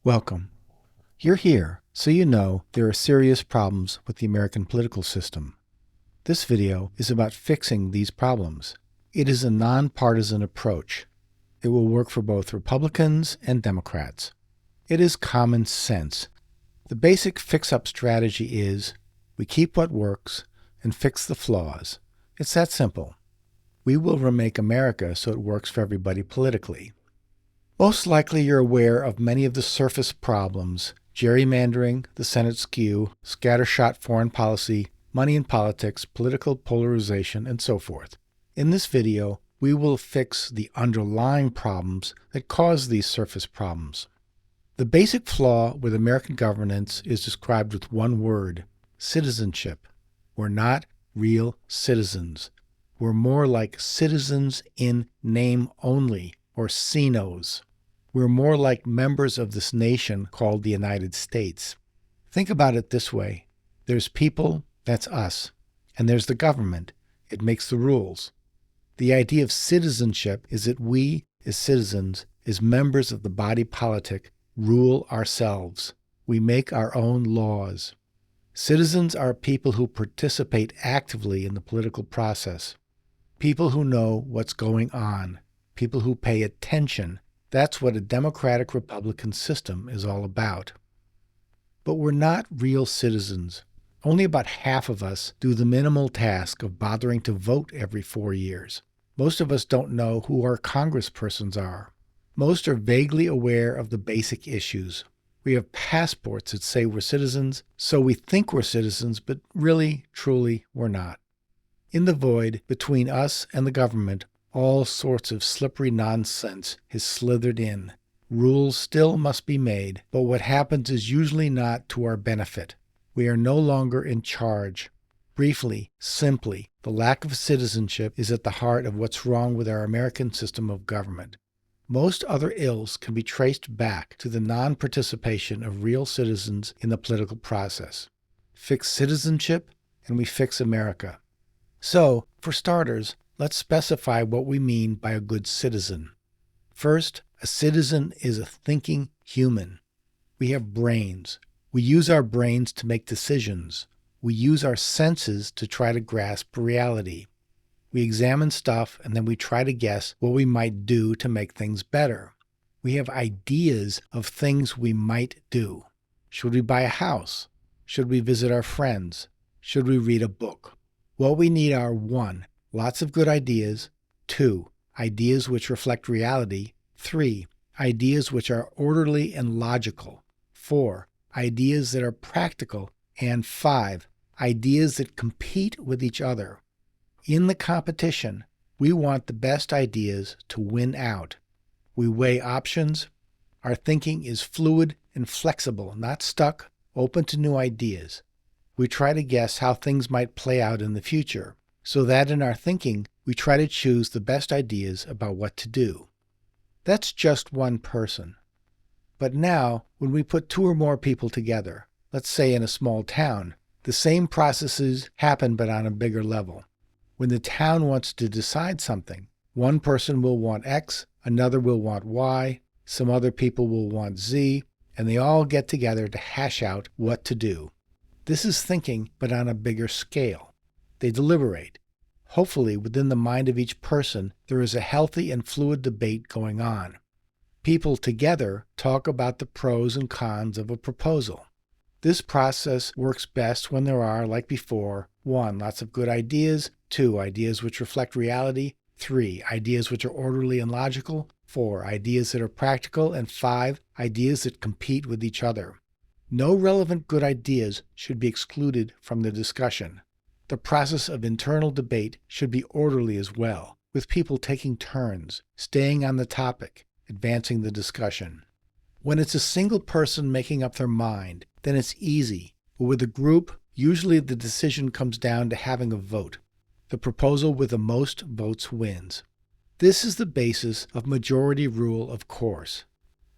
Welcome. You're here so you know there are serious problems with the American political system. This video is about fixing these problems. It is a nonpartisan approach. It will work for both Republicans and Democrats. It is common sense. The basic fix-up strategy is we keep what works and fix the flaws. It's that simple. We will remake America so it works for everybody politically. Most likely you're aware of many of the surface problems: gerrymandering, the Senate skew, scattershot foreign policy, money in politics, political polarization, and so forth. In this video, we will fix the underlying problems that cause these surface problems. The basic flaw with American governance is described with one word: citizenship. We're not real citizens. We're more like citizens in name only, or CINOs. We're more like members of this nation called the United States. Think about it this way. There's people, that's us, and there's the government. It makes the rules. The idea of citizenship is that we, as citizens, as members of the body politic, rule ourselves. We make our own laws. Citizens are people who participate actively in the political process. People who know what's going on. People who pay attention. That's what a democratic Republican system is all about. But we're not real citizens. Only about half of us do the minimal task of bothering to vote every 4 years. Most of us don't know who our congresspersons are. Most are vaguely aware of the basic issues. We have passports that say we're citizens, so we think we're citizens, but really, truly, we're not. In the void between us and the government, all sorts of slippery nonsense has slithered in. Rules still must be made, but what happens is usually not to our benefit. We are no longer in charge. Briefly, simply, the lack of citizenship is at the heart of what's wrong with our American system of government. Most other ills can be traced back to the non-participation of real citizens in the political process. Fix citizenship, and we fix America. So, for starters, let's specify what we mean by a good citizen. First, a citizen is a thinking human. We have brains. We use our brains to make decisions. We use our senses to try to grasp reality. We examine stuff and then we try to guess what we might do to make things better. We have ideas of things we might do. Should we buy a house? Should we visit our friends? Should we read a book? What we need are 1. Lots of good ideas. 2. Ideas which reflect reality. 3. Ideas which are orderly and logical. 4. Ideas that are practical. And 5. Ideas that compete with each other. In the competition, we want the best ideas to win out. We weigh options. Our thinking is fluid and flexible, not stuck, open to new ideas. We try to guess how things might play out in the future, so that in our thinking, we try to choose the best ideas about what to do. That's just one person. But now, when we put 2 or more people together, let's say in a small town, the same processes happen but on a bigger level. When the town wants to decide something, one person will want X, another will want Y, some other people will want Z, and they all get together to hash out what to do. This is thinking, but on a bigger scale. They deliberate. Hopefully, within the mind of each person, there is a healthy and fluid debate going on. People together talk about the pros and cons of a proposal. This process works best when there are, like before, 1. Lots of good ideas. 2. Ideas which reflect reality. 3. Ideas which are orderly and logical. 4. Ideas that are practical. And 5. Ideas that compete with each other. No relevant good ideas should be excluded from the discussion. The process of internal debate should be orderly as well, with people taking turns, staying on the topic, advancing the discussion. When it's a single person making up their mind, then it's easy, but with a group, usually the decision comes down to having a vote. The proposal with the most votes wins. This is the basis of majority rule, of course.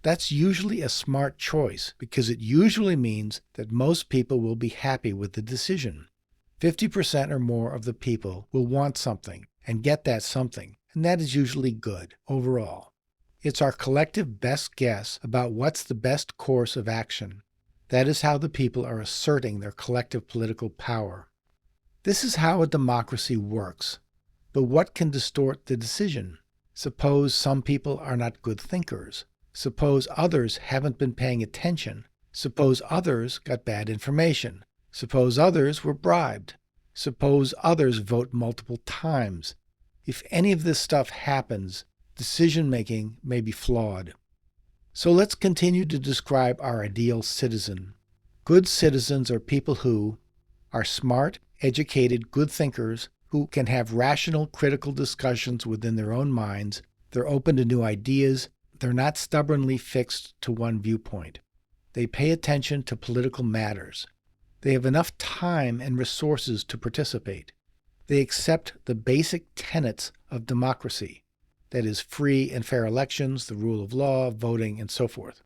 That's usually a smart choice because it usually means that most people will be happy with the decision. 50% or more of the people will want something and get that something, and that is usually good overall. It's our collective best guess about what's the best course of action. That is how the people are asserting their collective political power. This is how a democracy works. But what can distort the decision? Suppose some people are not good thinkers. Suppose others haven't been paying attention. Suppose others got bad information. Suppose others were bribed. Suppose others vote multiple times. If any of this stuff happens, decision-making may be flawed. So let's continue to describe our ideal citizen. Good citizens are people who are smart, educated, good thinkers who can have rational, critical discussions within their own minds. They're open to new ideas. They're not stubbornly fixed to one viewpoint. They pay attention to political matters. They have enough time and resources to participate. They accept the basic tenets of democracy. That is, free and fair elections, the rule of law, voting, and so forth.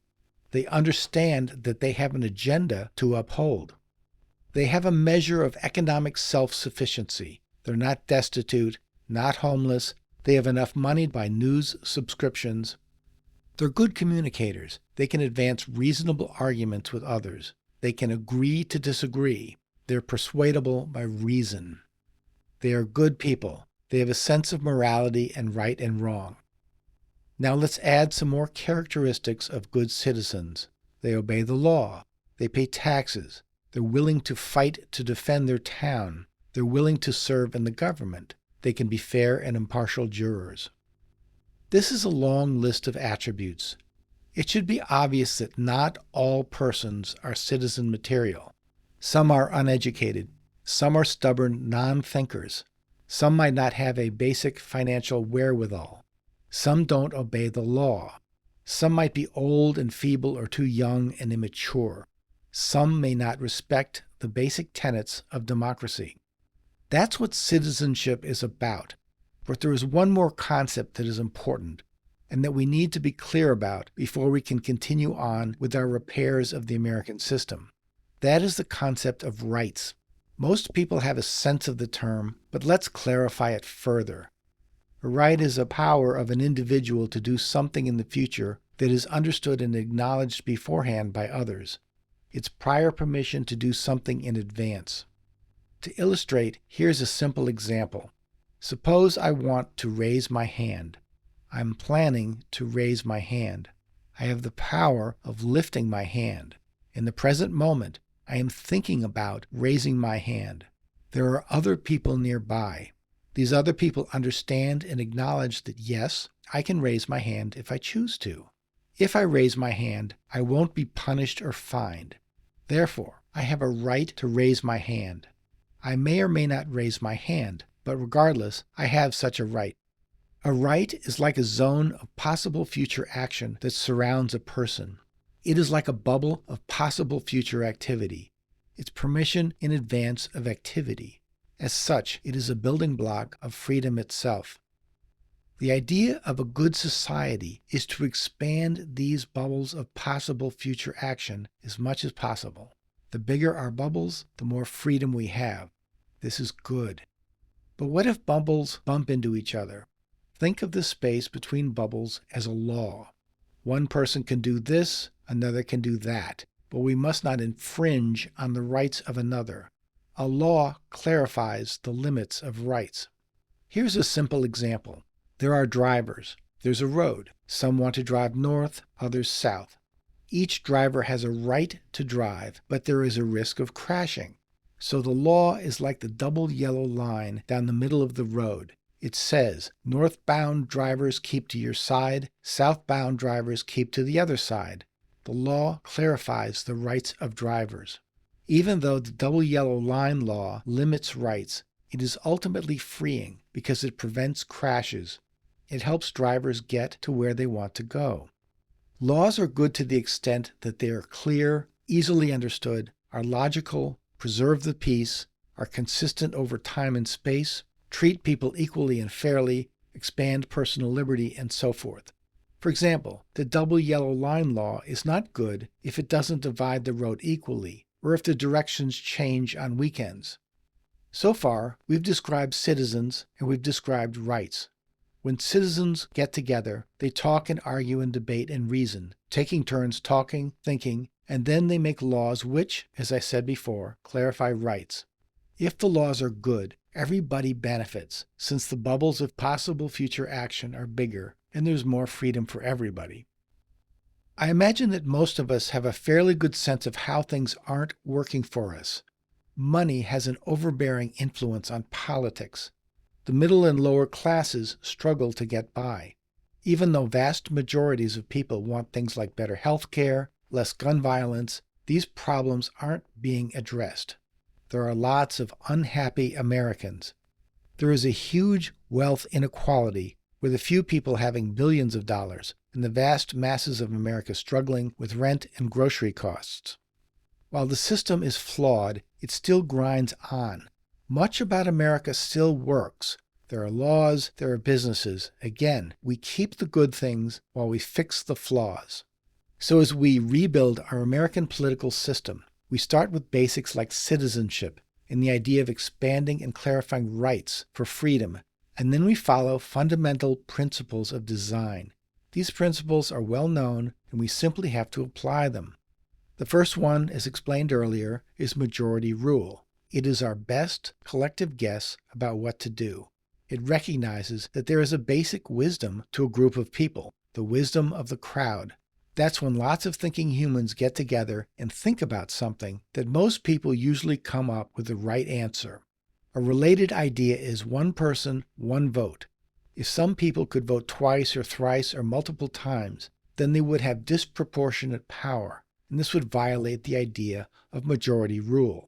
They understand that they have an agenda to uphold. They have a measure of economic self-sufficiency. They're not destitute, not homeless. They have enough money to buy news subscriptions. They're good communicators. They can advance reasonable arguments with others. They can agree to disagree. They're persuadable by reason. They are good people. They have a sense of morality and right and wrong. Now let's add some more characteristics of good citizens. They obey the law. They pay taxes. They're willing to fight to defend their town. They're willing to serve in the government. They can be fair and impartial jurors. This is a long list of attributes. It should be obvious that not all persons are citizen material. Some are uneducated. Some are stubborn non-thinkers. Some might not have a basic financial wherewithal. Some don't obey the law. Some might be old and feeble or too young and immature. Some may not respect the basic tenets of democracy. That's what citizenship is about. But there is one more concept that is important and that we need to be clear about before we can continue on with our repairs of the American system. That is the concept of rights. Most people have a sense of the term, but let's clarify it further. A right is a power of an individual to do something in the future that is understood and acknowledged beforehand by others. It's prior permission to do something in advance. To illustrate, here's a simple example. Suppose I want to raise my hand. I'm planning to raise my hand. I have the power of lifting my hand. In the present moment, I am thinking about raising my hand. There are other people nearby. These other people understand and acknowledge that yes, I can raise my hand if I choose to. If I raise my hand, I won't be punished or fined. Therefore, I have a right to raise my hand. I may or may not raise my hand, but regardless, I have such a right. A right is like a zone of possible future action that surrounds a person. It is like a bubble of possible future activity. It's permission in advance of activity. As such, it is a building block of freedom itself. The idea of a good society is to expand these bubbles of possible future action as much as possible. The bigger our bubbles, the more freedom we have. This is good. But what if bubbles bump into each other? Think of the space between bubbles as a law. One person can do this, another can do that, but we must not infringe on the rights of another. A law clarifies the limits of rights. Here's a simple example. There are drivers. There's a road. Some want to drive north, others south. Each driver has a right to drive, but there is a risk of crashing. So the law is like the double yellow line down the middle of the road. It says, northbound drivers keep to your side, southbound drivers keep to the other side. The law clarifies the rights of drivers. Even though the double yellow line law limits rights, it is ultimately freeing because it prevents crashes. It helps drivers get to where they want to go. Laws are good to the extent that they are clear, easily understood, are logical, preserve the peace, are consistent over time and space, treat people equally and fairly, expand personal liberty, and so forth. For example, the double yellow line law is not good if it doesn't divide the road equally, or if the directions change on weekends. So far, we've described citizens and we've described rights. When citizens get together, they talk and argue and debate and reason, taking turns talking, thinking, and then they make laws which, as I said before, clarify rights. If the laws are good, everybody benefits, since the bubbles of possible future action are bigger and there's more freedom for everybody. I imagine that most of us have a fairly good sense of how things aren't working for us. Money has an overbearing influence on politics. The middle and lower classes struggle to get by. Even though vast majorities of people want things like better health care, less gun violence, these problems aren't being addressed. There are lots of unhappy Americans. There is a huge wealth inequality, with a few people having billions of dollars and the vast masses of America struggling with rent and grocery costs. While the system is flawed, it still grinds on. Much about America still works. There are laws, there are businesses. Again, we keep the good things while we fix the flaws. So as we rebuild our American political system, we start with basics like citizenship and the idea of expanding and clarifying rights for freedom, and then we follow fundamental principles of design. These principles are well known, and we simply have to apply them. The first one, as explained earlier, is majority rule. It is our best collective guess about what to do. It recognizes that there is a basic wisdom to a group of people, the wisdom of the crowd. That's when lots of thinking humans get together and think about something that most people usually come up with the right answer. A related idea is one person, one vote. If some people could vote twice or thrice or multiple times, then they would have disproportionate power, and this would violate the idea of majority rule.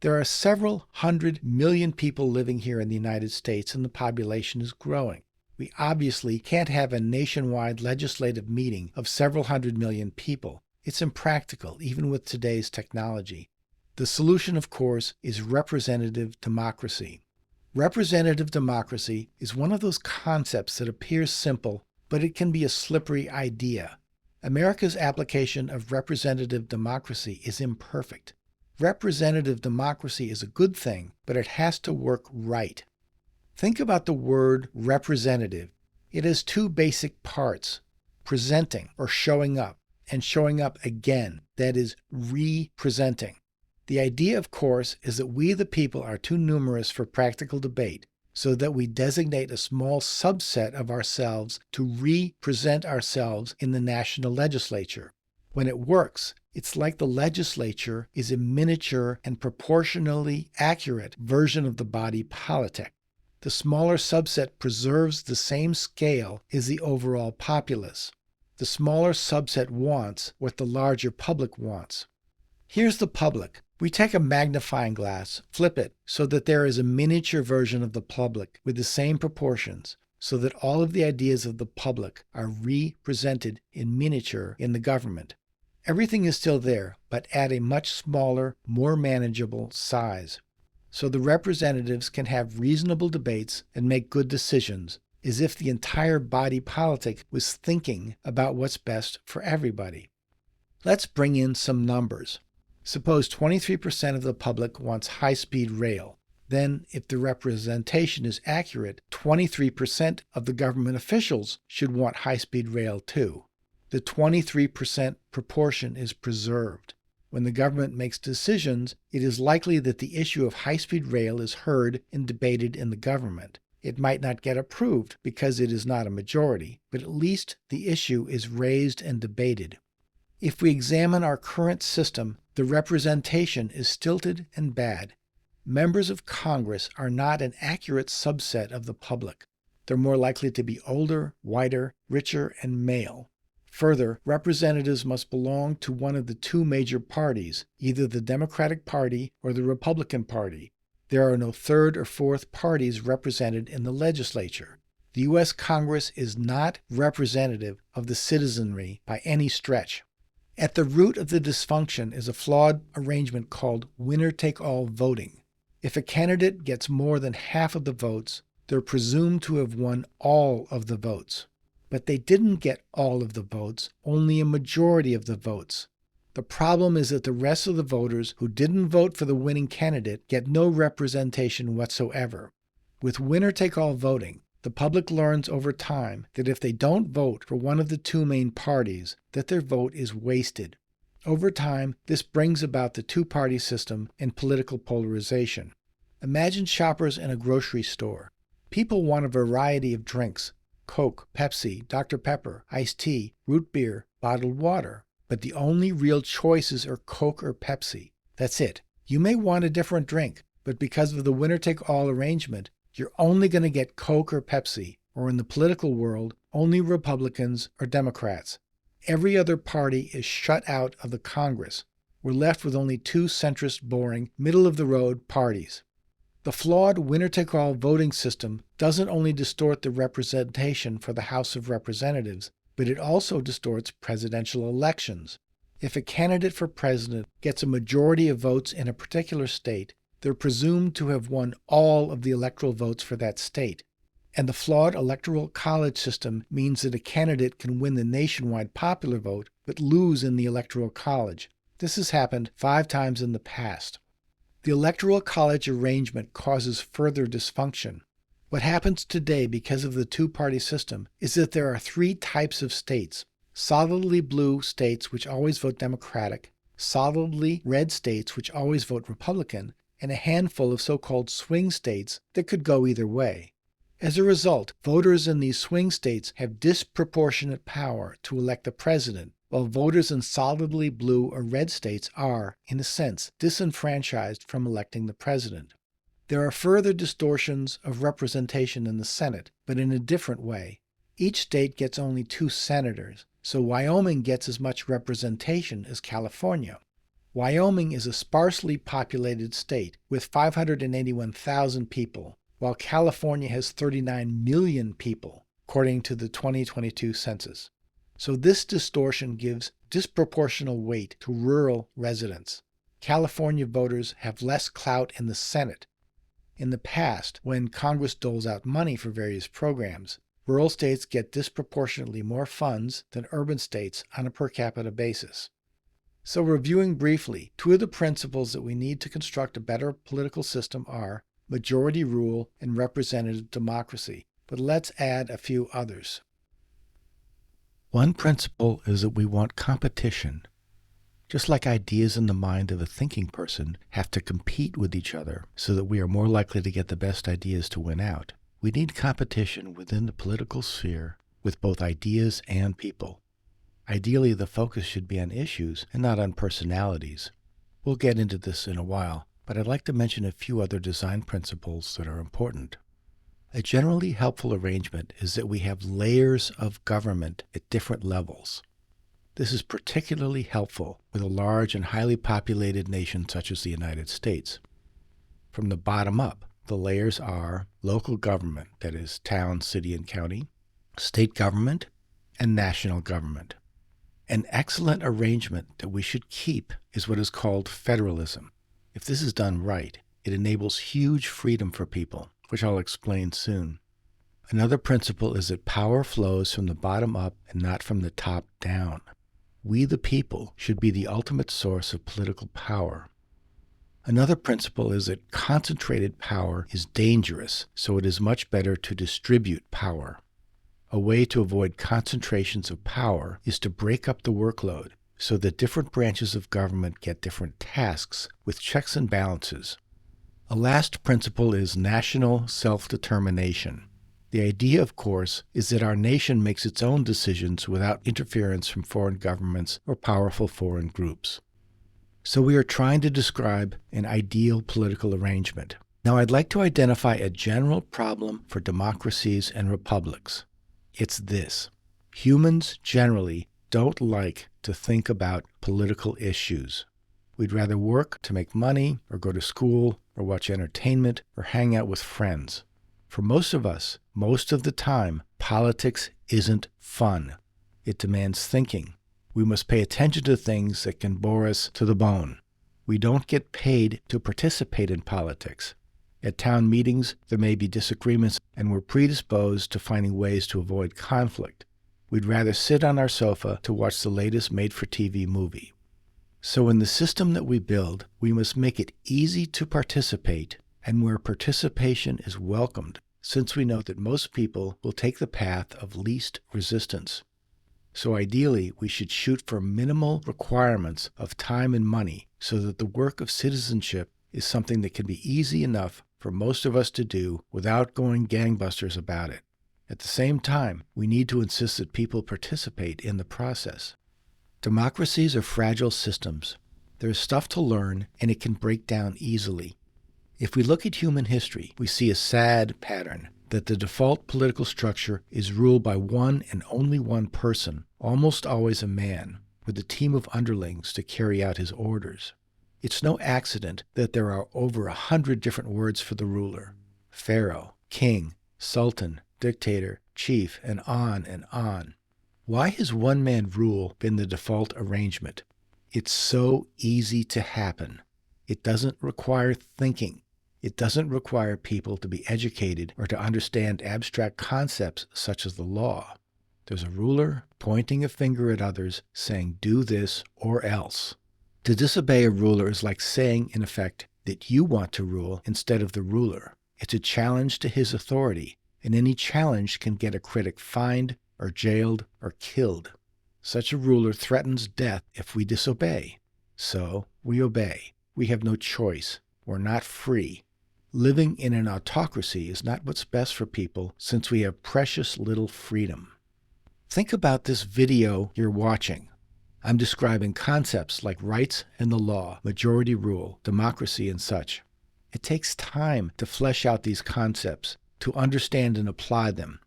There are several 100 million people living here in the United States, and the population is growing. We obviously can't have a nationwide legislative meeting of several 100 million people. It's impractical, even with today's technology. The solution, of course, is representative democracy. Representative democracy is one of those concepts that appears simple, but it can be a slippery idea. America's application of representative democracy is imperfect. Representative democracy is a good thing, but it has to work right. Think about the word representative. It has two basic parts: presenting, or showing up, and showing up again, that is, representing. The idea, of course, is that we the people are too numerous for practical debate, so that we designate a small subset of ourselves to represent ourselves in the national legislature. When it works, it's like the legislature is a miniature and proportionally accurate version of the body politic. The smaller subset preserves the same scale as the overall populace. The smaller subset wants what the larger public wants. Here's the public. We take a magnifying glass, flip it so that there is a miniature version of the public with the same proportions, so that all of the ideas of the public are represented in miniature in the government. Everything is still there, but at a much smaller, more manageable size. So the representatives can have reasonable debates and make good decisions, as if the entire body politic was thinking about what's best for everybody. Let's bring in some numbers. Suppose 23% of the public wants high-speed rail. Then, if the representation is accurate, 23% of the government officials should want high-speed rail too. The 23% proportion is preserved. When the government makes decisions, it is likely that the issue of high-speed rail is heard and debated in the government. It might not get approved because it is not a majority, but at least the issue is raised and debated. If we examine our current system, the representation is stilted and bad. Members of Congress are not an accurate subset of the public. They're more likely to be older, whiter, richer, and male. Further, representatives must belong to one of the two major parties, either the Democratic Party or the Republican Party. There are no third or fourth parties represented in the legislature. The U.S. Congress is not representative of the citizenry by any stretch. At the root of the dysfunction is a flawed arrangement called winner-take-all voting. If a candidate gets more than half of the votes, they're presumed to have won all of the votes. But they didn't get all of the votes, only a majority of the votes. The problem is that the rest of the voters who didn't vote for the winning candidate get no representation whatsoever. With winner-take-all voting, The public learns over time that if they don't vote for one of the two main parties, that their vote is wasted. Over time, this brings about the two-party system and political polarization. Imagine shoppers in a grocery store. People want a variety of drinks: Coke, Pepsi, Dr. Pepper, iced tea, root beer, bottled water. But the only real choices are Coke or Pepsi. That's it. You may want a different drink, but because of the winner-take-all arrangement, you're only going to get Coke or Pepsi, or in the political world, only Republicans or Democrats. Every other party is shut out of the Congress. We're left with only two centrist, boring, middle-of-the-road parties. The flawed winner-take-all voting system doesn't only distort the representation for the House of Representatives, but it also distorts presidential elections. If a candidate for president gets a majority of votes in a particular state, they're presumed to have won all of the electoral votes for that state. And the flawed electoral college system means that a candidate can win the nationwide popular vote but lose in the electoral college. This has happened 5 times in the past. The electoral college arrangement causes further dysfunction. What happens today because of the two-party system is that there are 3 types of states: solidly blue states which always vote Democratic, solidly red states which always vote Republican, and a handful of so-called swing states that could go either way. As a result, voters in these swing states have disproportionate power to elect the president, while voters in solidly blue or red states are, in a sense, disenfranchised from electing the president. There are further distortions of representation in the Senate, but in a different way. Each state gets only 2 senators, so Wyoming gets as much representation as California. Wyoming is a sparsely populated state with 581,000 people, while California has 39 million people, according to the 2022 census. So this distortion gives disproportional weight to rural residents. California voters have less clout in the Senate. In the past, when Congress doles out money for various programs, rural states get disproportionately more funds than urban states on a per capita basis. So reviewing briefly, 2 of the principles that we need to construct a better political system are majority rule and representative democracy, but let's add a few others. One principle is that we want competition. Just like ideas in the mind of a thinking person have to compete with each other so that we are more likely to get the best ideas to win out, we need competition within the political sphere with both ideas and people. Ideally, the focus should be on issues and not on personalities. We'll get into this in a while, but I'd like to mention a few other design principles that are important. A generally helpful arrangement is that we have layers of government at different levels. This is particularly helpful with a large and highly populated nation such as the United States. From the bottom up, the layers are local government, that is, town, city, and county, state government, and national government. An excellent arrangement that we should keep is what is called federalism. If this is done right, it enables huge freedom for people, which I'll explain soon. Another principle is that power flows from the bottom up and not from the top down. We, the people, should be the ultimate source of political power. Another principle is that concentrated power is dangerous, so it is much better to distribute power. A way to avoid concentrations of power is to break up the workload so that different branches of government get different tasks with checks and balances. A last principle is national self-determination. The idea, of course, is that our nation makes its own decisions without interference from foreign governments or powerful foreign groups. So we are trying to describe an ideal political arrangement. Now I'd like to identify a general problem for democracies and republics. It's this: humans generally don't like to think about political issues. We'd rather work to make money, or go to school, or watch entertainment, or hang out with friends. For most of us, most of the time, politics isn't fun. It demands thinking. We must pay attention to things that can bore us to the bone. We don't get paid to participate in politics. At town meetings, there may be disagreements, and we're predisposed to finding ways to avoid conflict. We'd rather sit on our sofa to watch the latest made-for-TV movie. So in the system that we build, we must make it easy to participate, and where participation is welcomed, since we know that most people will take the path of least resistance. So ideally, we should shoot for minimal requirements of time and money so that the work of citizenship is something that can be easy enough for most of us to do without going gangbusters about it. At the same time, we need to insist that people participate in the process. Democracies are fragile systems. There is stuff to learn, and it can break down easily. If we look at human history, we see a sad pattern that the default political structure is ruled by one and only one person, almost always a man, with a team of underlings to carry out his orders. It's no accident that there are over 100 different words for the ruler: pharaoh, king, sultan, dictator, chief, and on and on. Why has one-man rule been the default arrangement? It's so easy to happen. It doesn't require thinking. It doesn't require people to be educated or to understand abstract concepts such as the law. There's a ruler pointing a finger at others, saying, do this or else. To disobey a ruler is like saying, in effect, that you want to rule instead of the ruler. It's a challenge to his authority, and any challenge can get a critic fined or jailed or killed. Such a ruler threatens death if we disobey. So we obey. We have no choice. We're not free. Living in an autocracy is not what's best for people since we have precious little freedom. Think about this video you're watching. I'm describing concepts like rights and the law, majority rule, democracy, and such. It takes time to flesh out these concepts, to understand and apply them.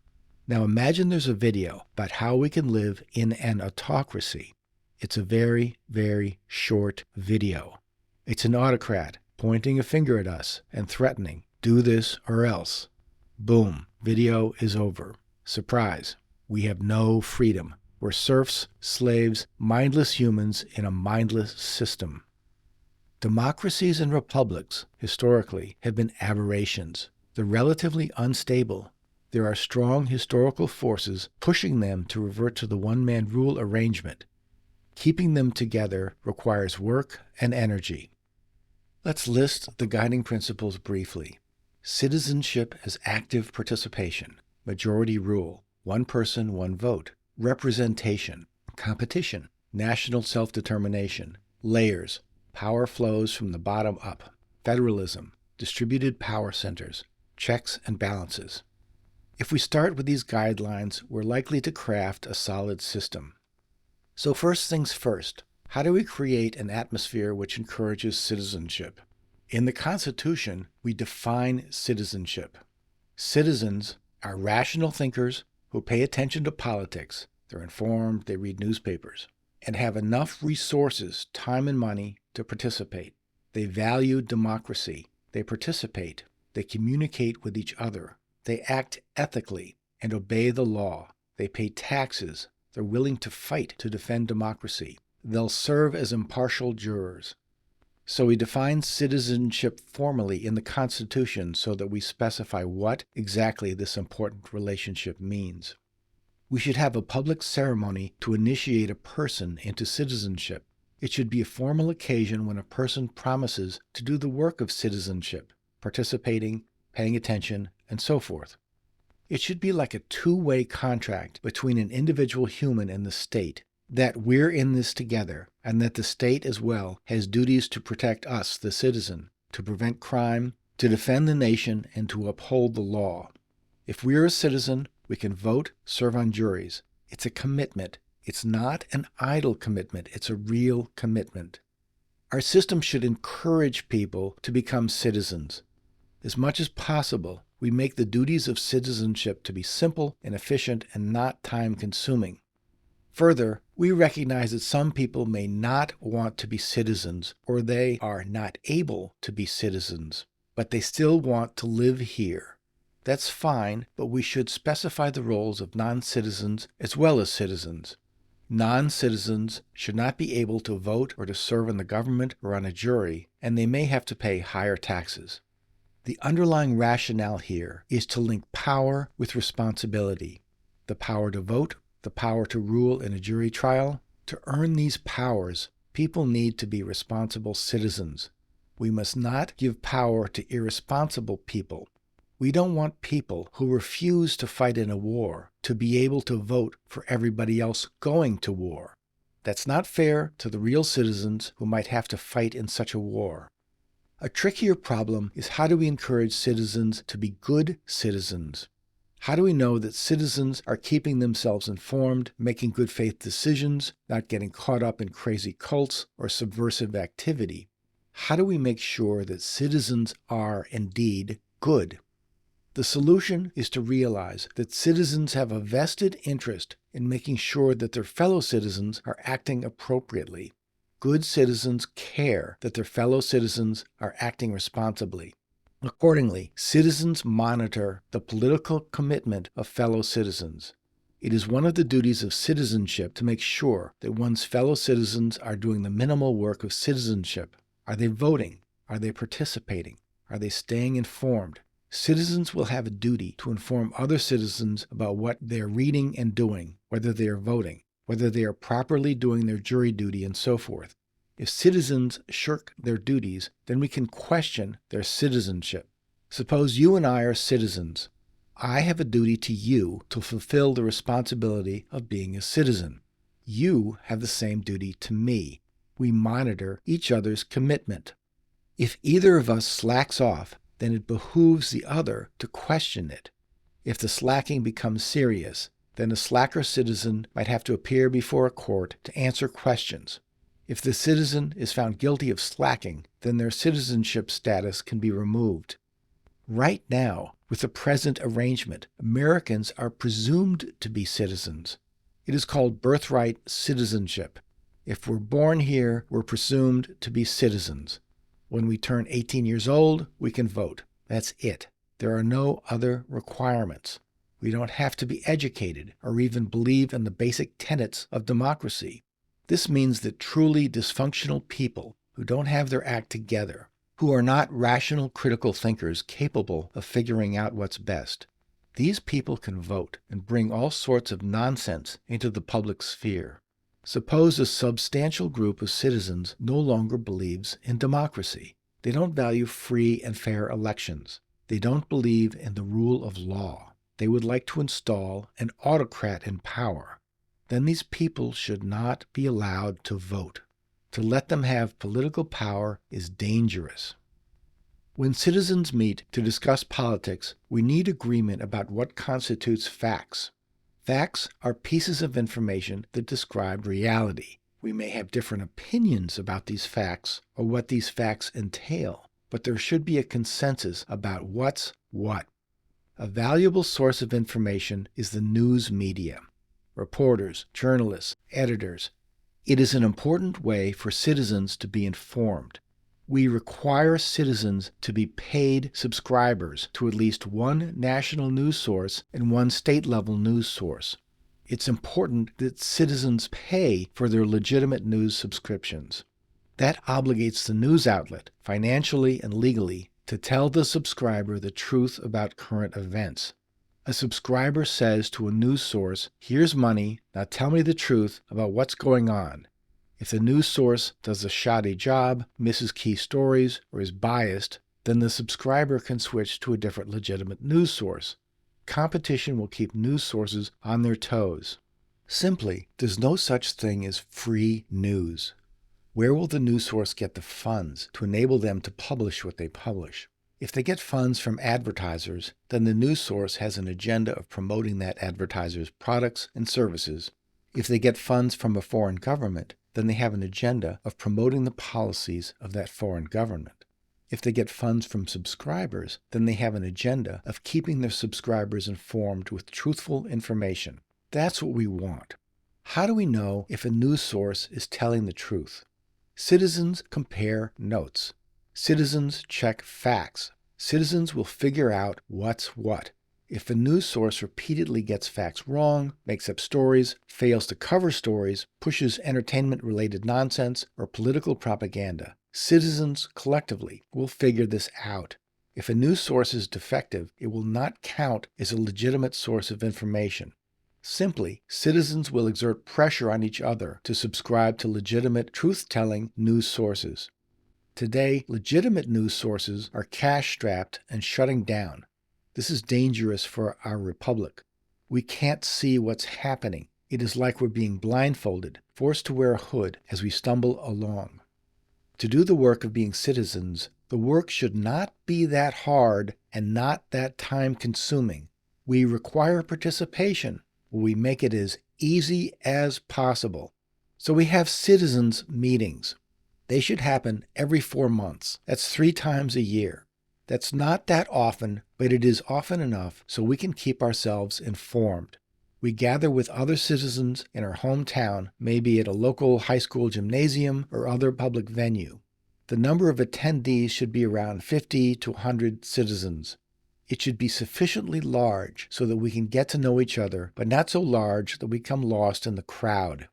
Now imagine there's a video about how we can live in an autocracy. It's a very, very short video. It's an autocrat pointing a finger at us and threatening, do this or else. Boom, video is over. Surprise, we have no freedom. We're serfs, slaves, mindless humans in a mindless system. Democracies and republics, historically, have been aberrations. They're relatively unstable. There are strong historical forces pushing them to revert to the one-man rule arrangement. Keeping them together requires work and energy. Let's list the guiding principles briefly. Citizenship as active participation. Majority rule. One person, one vote. Representation. Competition. National self-determination. Layers. Power flows from the bottom up. Federalism. Distributed power centers. Checks and balances. If we start with these guidelines, we're likely to craft a solid system. So first things first. How do we create an atmosphere which encourages citizenship? In the Constitution, we define citizenship. Citizens are rational thinkers who pay attention to politics. They're informed, they read newspapers, and have enough resources, time and money, to participate. They value democracy. They participate. They communicate with each other. They act ethically and obey the law. They pay taxes. They're willing to fight to defend democracy. They'll serve as impartial jurors. So we define citizenship formally in the Constitution so that we specify what exactly this important relationship means. We should have a public ceremony to initiate a person into citizenship. It should be a formal occasion when a person promises to do the work of citizenship, participating, paying attention, and so forth. It should be like a two-way contract between an individual human and the state, that we're in this together, and that the state as well has duties to protect us, the citizen, to prevent crime, to defend the nation, and to uphold the law. If we're a citizen, we can vote, serve on juries. It's a commitment. It's not an idle commitment. It's a real commitment. Our system should encourage people to become citizens. As much as possible, we make the duties of citizenship to be simple and efficient and not time-consuming. Further, we recognize that some people may not want to be citizens, or they are not able to be citizens, but they still want to live here. That's fine, but we should specify the roles of non-citizens as well as citizens. Non-citizens should not be able to vote or to serve in the government or on a jury, and they may have to pay higher taxes. The underlying rationale here is to link power with responsibility. The power to vote, the power to rule in a jury trial. To earn these powers, people need to be responsible citizens. We must not give power to irresponsible people. We don't want people who refuse to fight in a war to be able to vote for everybody else going to war. That's not fair to the real citizens who might have to fight in such a war. A trickier problem is, how do we encourage citizens to be good citizens? How do we know that citizens are keeping themselves informed, making good faith decisions, not getting caught up in crazy cults or subversive activity? How do we make sure that citizens are indeed good? The solution is to realize that citizens have a vested interest in making sure that their fellow citizens are acting appropriately. Good citizens care that their fellow citizens are acting responsibly. Accordingly, citizens monitor the political commitment of fellow citizens. It is one of the duties of citizenship to make sure that one's fellow citizens are doing the minimal work of citizenship. Are they voting? Are they participating? Are they staying informed? Citizens will have a duty to inform other citizens about what they are reading and doing, whether they are voting, whether they are properly doing their jury duty, and so forth. If citizens shirk their duties, then we can question their citizenship. Suppose you and I are citizens. I have a duty to you to fulfill the responsibility of being a citizen. You have the same duty to me. We monitor each other's commitment. If either of us slacks off, then it behooves the other to question it. If the slacking becomes serious, then a slacker citizen might have to appear before a court to answer questions. If the citizen is found guilty of slacking, then their citizenship status can be removed. Right now, with the present arrangement, Americans are presumed to be citizens. It is called birthright citizenship. If we're born here, we're presumed to be citizens. When we turn 18 years old, we can vote. That's it. There are no other requirements. We don't have to be educated or even believe in the basic tenets of democracy. This means that truly dysfunctional people who don't have their act together, who are not rational critical thinkers capable of figuring out what's best, these people can vote and bring all sorts of nonsense into the public sphere. Suppose a substantial group of citizens no longer believes in democracy. They don't value free and fair elections. They don't believe in the rule of law. They would like to install an autocrat in power. Then these people should not be allowed to vote. To let them have political power is dangerous. When citizens meet to discuss politics, we need agreement about what constitutes facts. Facts are pieces of information that describe reality. We may have different opinions about these facts or what these facts entail, but there should be a consensus about what's what. A valuable source of information is the news media. Reporters, journalists, editors. It is an important way for citizens to be informed. We require citizens to be paid subscribers to at least one national news source and one state-level news source. It's important that citizens pay for their legitimate news subscriptions. That obligates the news outlet, financially and legally, to tell the subscriber the truth about current events. A subscriber says to a news source, "Here's money, now tell me the truth about what's going on." If the news source does a shoddy job, misses key stories, or is biased, then the subscriber can switch to a different legitimate news source. Competition will keep news sources on their toes. Simply, there's no such thing as free news. Where will the news source get the funds to enable them to publish what they publish? If they get funds from advertisers, then the news source has an agenda of promoting that advertiser's products and services. If they get funds from a foreign government, then they have an agenda of promoting the policies of that foreign government. If they get funds from subscribers, then they have an agenda of keeping their subscribers informed with truthful information. That's what we want. How do we know if a news source is telling the truth? Citizens compare notes. Citizens check facts. Citizens will figure out what's what. If a news source repeatedly gets facts wrong, makes up stories, fails to cover stories, pushes entertainment-related nonsense, or political propaganda, citizens collectively will figure this out. If a news source is defective, it will not count as a legitimate source of information. Simply, citizens will exert pressure on each other to subscribe to legitimate, truth-telling news sources. Today, legitimate news sources are cash-strapped and shutting down. This is dangerous for our republic. We can't see what's happening. It is like we're being blindfolded, forced to wear a hood as we stumble along. To do the work of being citizens, the work should not be that hard and not that time-consuming. We require participation, but we make it as easy as possible. So we have citizens' meetings. They should happen every 4 months. That's 3 times a year. That's not that often, but it is often enough so we can keep ourselves informed. We gather with other citizens in our hometown, maybe at a local high school gymnasium or other public venue. The number of attendees should be around 50 to 100 citizens. It should be sufficiently large so that we can get to know each other, but not so large that we become lost in the crowd.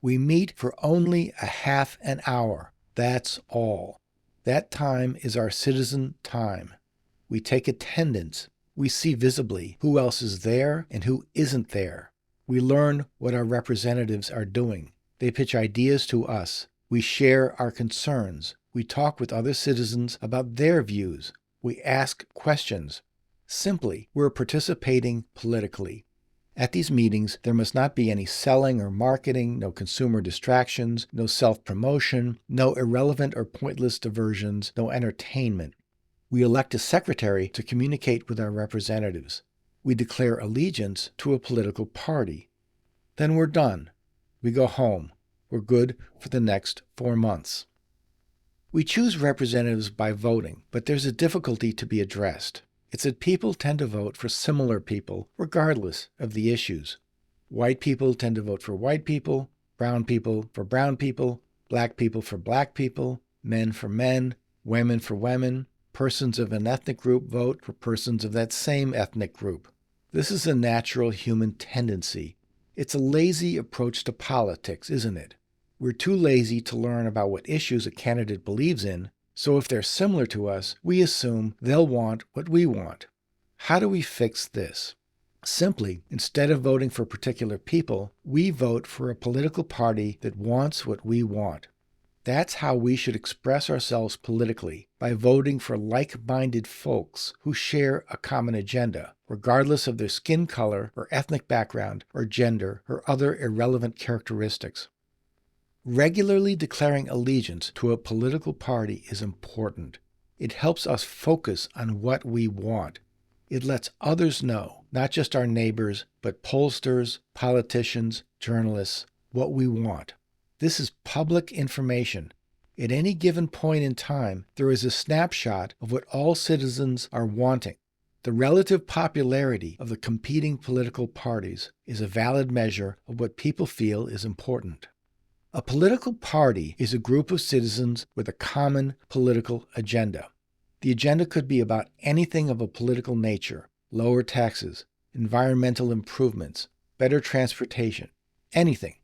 We meet for only a half an hour. That's all. That time is our citizen time. We take attendance. We see visibly who else is there and who isn't there. We learn what our representatives are doing. They pitch ideas to us. We share our concerns. We talk with other citizens about their views. We ask questions. Simply, we're participating politically. At these meetings, there must not be any selling or marketing, no consumer distractions, no self-promotion, no irrelevant or pointless diversions, no entertainment. We elect a secretary to communicate with our representatives. We declare allegiance to a political party. Then we're done. We go home. We're good for the next 4 months. We choose representatives by voting, but there's a difficulty to be addressed. It's that people tend to vote for similar people, regardless of the issues. White people tend to vote for white people, brown people for brown people, black people for black people, men for men, women for women. Persons of an ethnic group vote for persons of that same ethnic group. This is a natural human tendency. It's a lazy approach to politics, isn't it? We're too lazy to learn about what issues a candidate believes in, so if they're similar to us, we assume they'll want what we want. How do we fix this? Simply, instead of voting for particular people, we vote for a political party that wants what we want. That's how we should express ourselves politically, by voting for like-minded folks who share a common agenda, regardless of their skin color or ethnic background or gender or other irrelevant characteristics. Regularly declaring allegiance to a political party is important. It helps us focus on what we want. It lets others know, not just our neighbors, but pollsters, politicians, journalists, what we want. This is public information. At any given point in time, there is a snapshot of what all citizens are wanting. The relative popularity of the competing political parties is a valid measure of what people feel is important. A political party is a group of citizens with a common political agenda. The agenda could be about anything of a political nature: lower taxes, environmental improvements, better transportation, anything.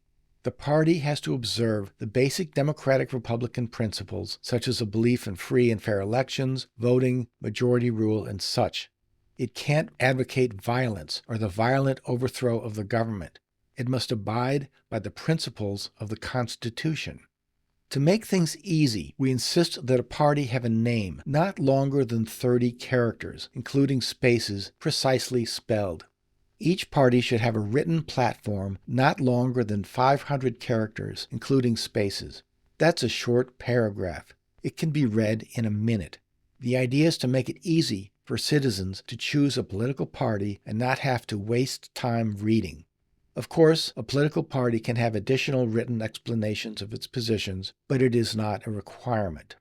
The party has to observe the basic democratic Republican principles, such as a belief in free and fair elections, voting, majority rule, and such. It can't advocate violence or the violent overthrow of the government. It must abide by the principles of the Constitution. To make things easy, we insist that a party have a name not longer than 30 characters, including spaces precisely spelled. Each party should have a written platform not longer than 500 characters, including spaces. That's a short paragraph. It can be read in a minute. The idea is to make it easy for citizens to choose a political party and not have to waste time reading. Of course, a political party can have additional written explanations of its positions, but it is not a requirement.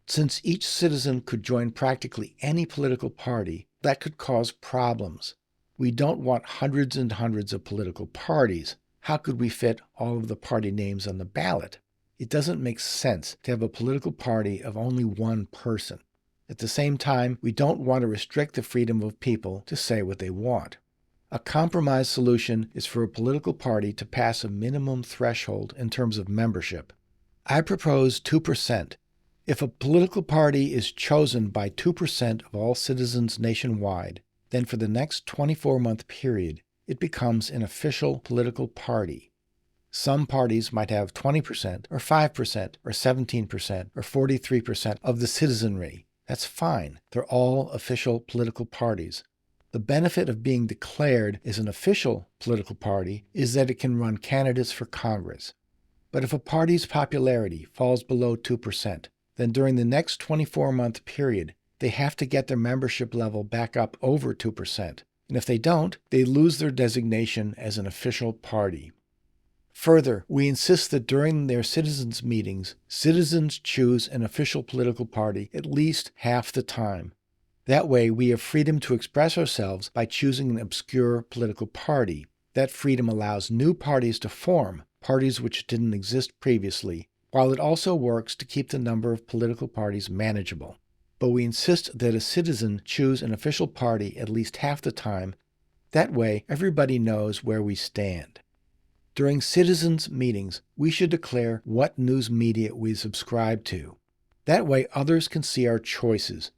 Since each citizen could join practically any political party, that could cause problems. We don't want hundreds and hundreds of political parties. How could we fit all of the party names on the ballot? It doesn't make sense to have a political party of only one person. At the same time, we don't want to restrict the freedom of people to say what they want. A compromise solution is for a political party to pass a minimum threshold in terms of membership. I propose 2%. If a political party is chosen by 2% of all citizens nationwide, then for the next 24-month period, it becomes an official political party. Some parties might have 20% or 5% or 17% or 43% of the citizenry. That's fine. They're all official political parties. The benefit of being declared as an official political party is that it can run candidates for Congress. But if a party's popularity falls below 2%, then during the next 24-month period, they have to get their membership level back up over 2%. And if they don't, they lose their designation as an official party. Further, we insist that during their citizens' meetings, citizens choose an official political party at least half the time. That way, we have freedom to express ourselves by choosing an obscure political party. That freedom allows new parties to form, parties which didn't exist previously, while it also works to keep the number of political parties manageable. But we insist that a citizen choose an official party at least half the time. That way, everybody knows where we stand. During citizens' meetings, we should declare what news media we subscribe to. That way, others can see our choices.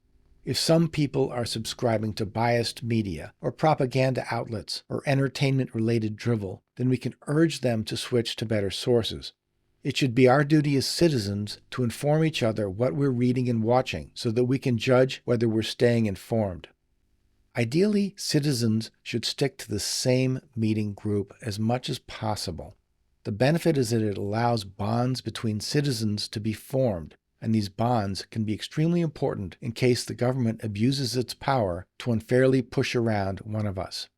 If some people are subscribing to biased media, or propaganda outlets, or entertainment-related drivel, then we can urge them to switch to better sources. It should be our duty as citizens to inform each other what we're reading and watching so that we can judge whether we're staying informed. Ideally, citizens should stick to the same meeting group as much as possible. The benefit is that it allows bonds between citizens to be formed, and these bonds can be extremely important in case the government abuses its power to unfairly push around one of us.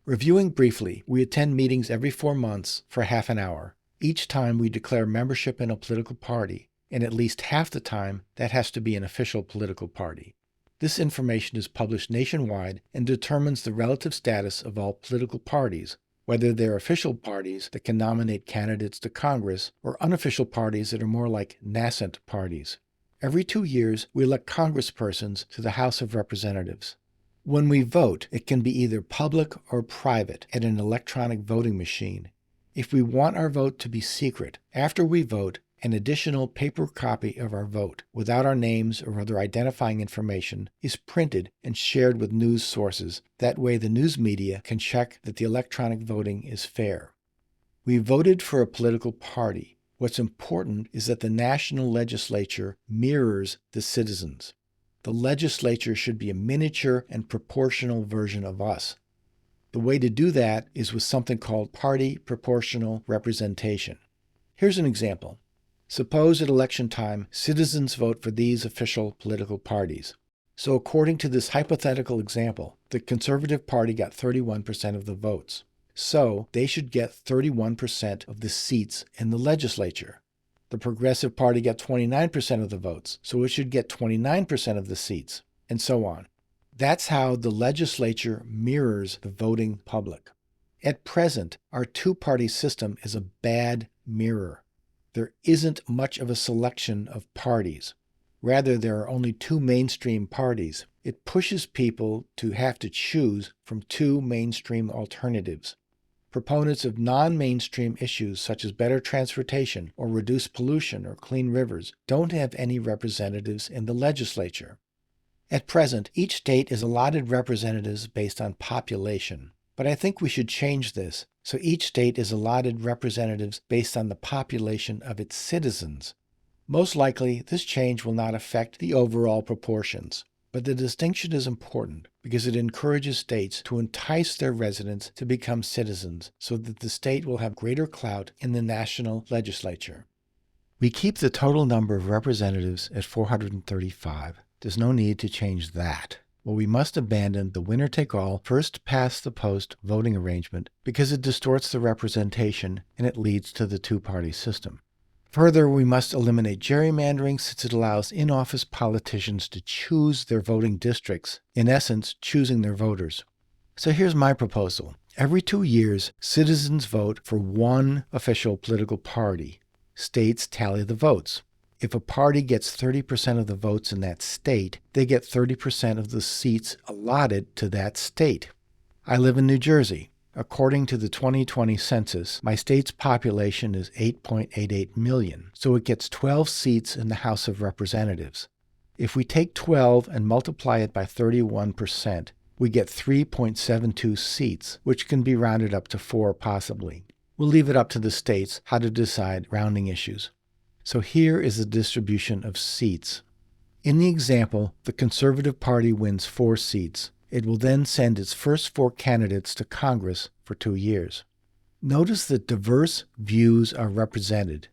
Reviewing briefly, we attend meetings every 4 months for half an hour. Each time we declare membership in a political party, and at least half the time that has to be an official political party. This information is published nationwide and determines the relative status of all political parties, whether they're official parties that can nominate candidates to Congress or unofficial parties that are more like nascent parties. Every 2 years, we elect congresspersons to the House of Representatives. When we vote, it can be either public or private at an electronic voting machine. If we want our vote to be secret, after we vote, an additional paper copy of our vote, without our names or other identifying information, is printed and shared with news sources. That way the news media can check that the electronic voting is fair. We voted for a political party. What's important is that the national legislature mirrors the citizens. The legislature should be a miniature and proportional version of us. The way to do that is with something called party proportional representation. Here's an example. Suppose at election time, citizens vote for these official political parties. So according to this hypothetical example, the Conservative Party got 31% of the votes. So they should get 31% of the seats in the legislature. The Progressive Party got 29% of the votes, so it should get 29% of the seats, and so on. That's how the legislature mirrors the voting public. At present, our two-party system is a bad mirror. There isn't much of a selection of parties. Rather, there are only two mainstream parties. It pushes people to have to choose from two mainstream alternatives. Proponents of non-mainstream issues such as better transportation or reduced pollution or clean rivers don't have any representatives in the legislature. At present, each state is allotted representatives based on population. But I think we should change this, so each state is allotted representatives based on the population of its citizens. Most likely, this change will not affect the overall proportions, but the distinction is important because it encourages states to entice their residents to become citizens so that the state will have greater clout in the national legislature. We keep the total number of representatives at 435. There's no need to change that. Well, we must abandon the winner-take-all, first-past-the-post voting arrangement because it distorts the representation and it leads to the two-party system. Further, we must eliminate gerrymandering since it allows in-office politicians to choose their voting districts, in essence, choosing their voters. So here's my proposal. Every 2 years, citizens vote for one official political party. States tally the votes. If a party gets 30% of the votes in that state, they get 30% of the seats allotted to that state. I live in New Jersey. According to the 2020 census, my state's population is 8.88 million, so it gets 12 seats in the House of Representatives. If we take 12 and multiply it by 31%, we get 3.72 seats, which can be rounded up to 4 possibly. We'll leave it up to the states how to decide rounding issues. So here is the distribution of seats. In the example, the Conservative Party wins 4 seats. It will then send its first 4 candidates to Congress for 2 years. Notice that diverse views are represented.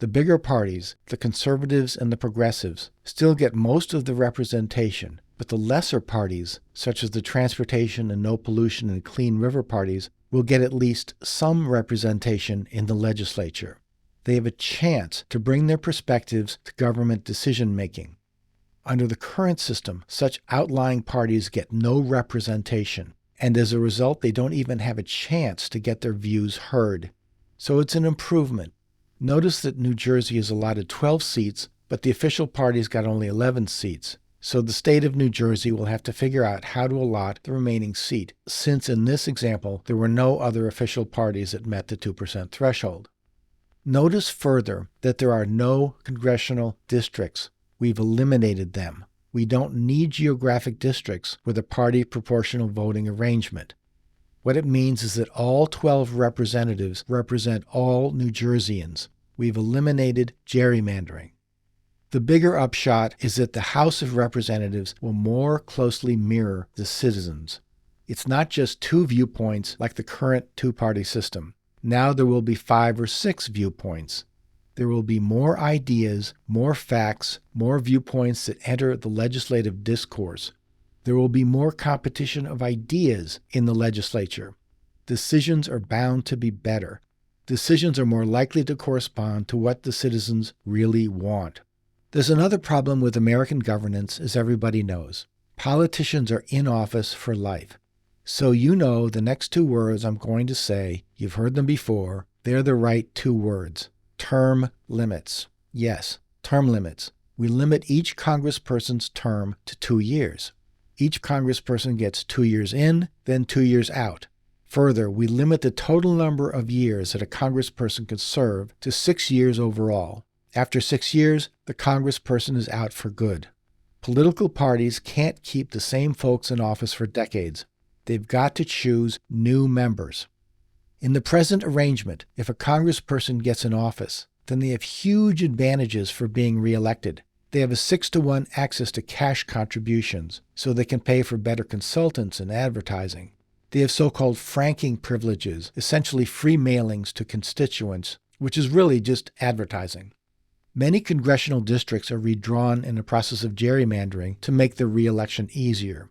The bigger parties, the conservatives and the progressives, still get most of the representation, but the lesser parties, such as the transportation and no pollution and clean river parties, will get at least some representation in the legislature. They have a chance to bring their perspectives to government decision-making. Under the current system, such outlying parties get no representation, and as a result, they don't even have a chance to get their views heard. So it's an improvement. Notice that New Jersey is allotted 12 seats, but the official party's got only 11 seats. So the state of New Jersey will have to figure out how to allot the remaining seat, since in this example, there were no other official parties that met the 2% threshold. Notice further that there are no congressional districts. We've eliminated them. We don't need geographic districts with a party proportional voting arrangement. What it means is that all 12 representatives represent all New Jerseyans. We've eliminated gerrymandering. The bigger upshot is that the House of Representatives will more closely mirror the citizens. It's not just 2 viewpoints like the current 2-party system. Now there will be 5 or 6 viewpoints. There will be more ideas, more facts, more viewpoints that enter the legislative discourse. There will be more competition of ideas in the legislature. Decisions are bound to be better. Decisions are more likely to correspond to what the citizens really want. There's another problem with American governance, as everybody knows. Politicians are in office for life. So you know the next 2 words I'm going to say, you've heard them before, they're the right 2 words. Term limits. Yes, term limits. We limit each congressperson's term to 2 years. Each congressperson gets 2 years in, then 2 years out. Further, we limit the total number of years that a congressperson can serve to 6 years overall. After 6 years, the congressperson is out for good. Political parties can't keep the same folks in office for decades. They've got to choose new members. In the present arrangement, if a congressperson gets in office, then they have huge advantages for being reelected. They have a 6-to-1 access to cash contributions, so they can pay for better consultants and advertising. They have so-called franking privileges, essentially free mailings to constituents, which is really just advertising. Many congressional districts are redrawn in the process of gerrymandering to make their reelection easier.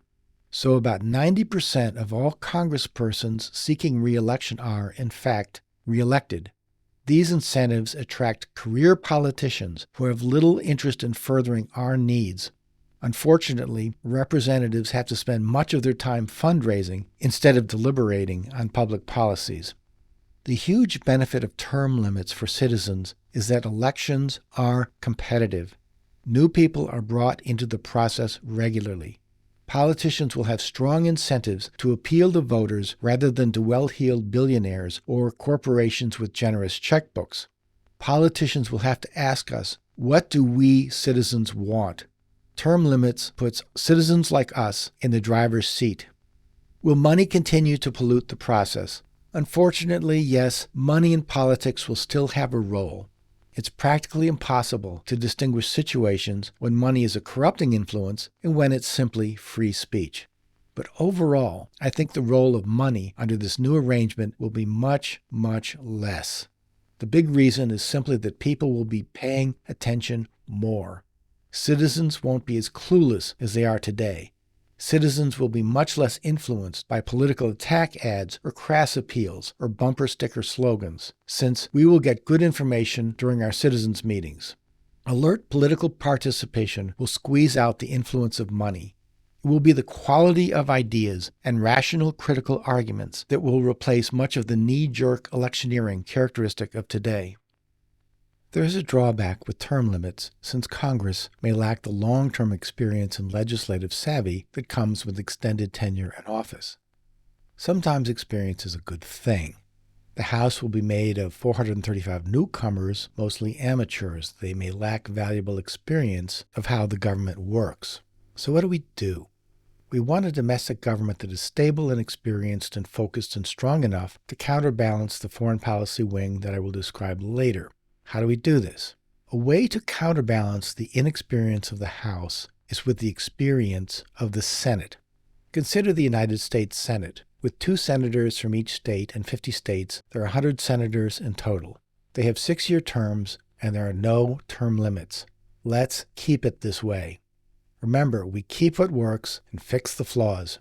So about 90% of all congresspersons seeking re-election are, in fact, reelected. These incentives attract career politicians who have little interest in furthering our needs. Unfortunately, representatives have to spend much of their time fundraising instead of deliberating on public policies. The huge benefit of term limits for citizens is that elections are competitive. New people are brought into the process regularly. Politicians will have strong incentives to appeal to voters rather than to well-heeled billionaires or corporations with generous checkbooks. Politicians will have to ask us, what do we citizens want? Term limits puts citizens like us in the driver's seat. Will money continue to pollute the process? Unfortunately, yes, money in politics will still have a role. It's practically impossible to distinguish situations when money is a corrupting influence and when it's simply free speech. But overall, I think the role of money under this new arrangement will be much, much less. The big reason is simply that people will be paying attention more. Citizens won't be as clueless as they are today. Citizens will be much less influenced by political attack ads or crass appeals or bumper sticker slogans, since we will get good information during our citizens' meetings. Alert political participation will squeeze out the influence of money. It will be the quality of ideas and rational critical arguments that will replace much of the knee-jerk electioneering characteristic of today. There is a drawback with term limits, since Congress may lack the long-term experience and legislative savvy that comes with extended tenure in office. Sometimes experience is a good thing. The House will be made of 435 newcomers, mostly amateurs. They may lack valuable experience of how the government works. So what do? We want a domestic government that is stable and experienced and focused and strong enough to counterbalance the foreign policy wing that I will describe later. How do we do this? A way to counterbalance the inexperience of the House is with the experience of the Senate. Consider the United States Senate. With 2 senators from each state and 50 states, there are 100 senators in total. They have 6-year terms, and there are no term limits. Let's keep it this way. Remember, we keep what works and fix the flaws.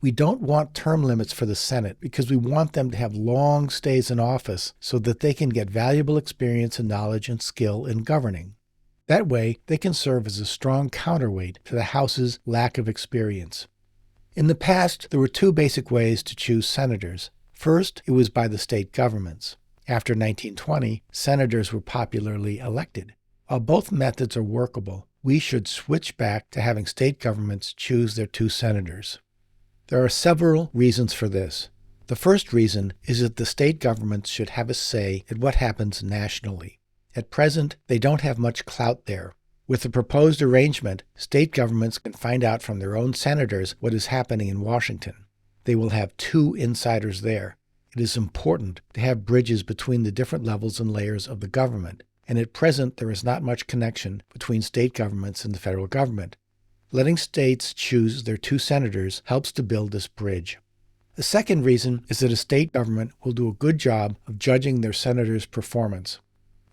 We don't want term limits for the Senate because we want them to have long stays in office so that they can get valuable experience and knowledge and skill in governing. That way, they can serve as a strong counterweight to the House's lack of experience. In the past, there were 2 basic ways to choose senators. First, it was by the state governments. After 1920, senators were popularly elected. While both methods are workable, we should switch back to having state governments choose their 2 senators. There are several reasons for this. The first reason is that the state governments should have a say at what happens nationally. At present, they don't have much clout there. With the proposed arrangement, state governments can find out from their own senators what is happening in Washington. They will have 2 insiders there. It is important to have bridges between the different levels and layers of the government, and at present there is not much connection between state governments and the federal government. Letting states choose their 2 senators helps to build this bridge. The second reason is that a state government will do a good job of judging their senators' performance.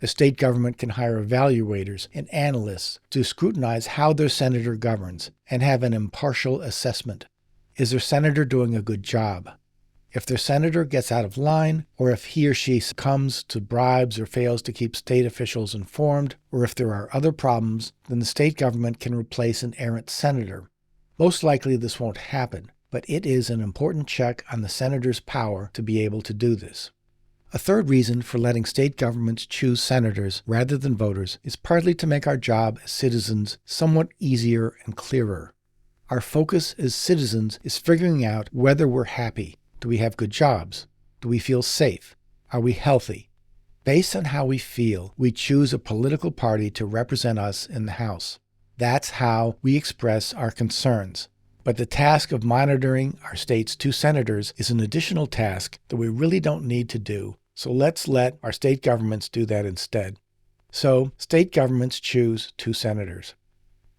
A state government can hire evaluators and analysts to scrutinize how their senator governs and have an impartial assessment. Is their senator doing a good job? If their senator gets out of line, or if he or she succumbs to bribes or fails to keep state officials informed, or if there are other problems, then the state government can replace an errant senator. Most likely this won't happen, but it is an important check on the senator's power to be able to do this. A third reason for letting state governments choose senators rather than voters is partly to make our job as citizens somewhat easier and clearer. Our focus as citizens is figuring out whether we're happy. Do we have good jobs? Do we feel safe? Are we healthy? Based on how we feel, we choose a political party to represent us in the House. That's how we express our concerns. But the task of monitoring our state's 2 senators is an additional task that we really don't need to do. So let's let our state governments do that instead. So, state governments choose 2 senators.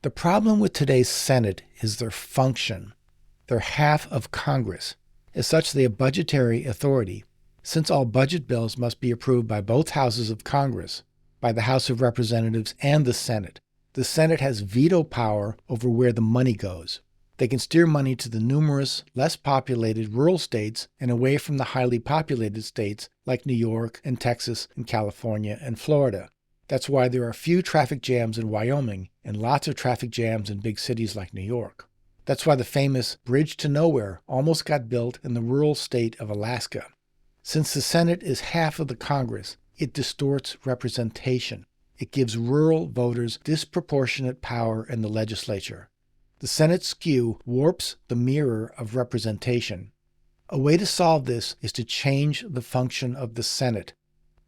The problem with today's Senate is their function. They're half of Congress. As such, they have budgetary authority. Since all budget bills must be approved by both houses of Congress, by the House of Representatives and the Senate has veto power over where the money goes. They can steer money to the numerous, less populated rural states and away from the highly populated states like New York and Texas and California and Florida. That's why there are few traffic jams in Wyoming and lots of traffic jams in big cities like New York. That's why the famous Bridge to Nowhere almost got built in the rural state of Alaska. Since the Senate is half of the Congress, it distorts representation. It gives rural voters disproportionate power in the legislature. The Senate skew warps the mirror of representation. A way to solve this is to change the function of the Senate.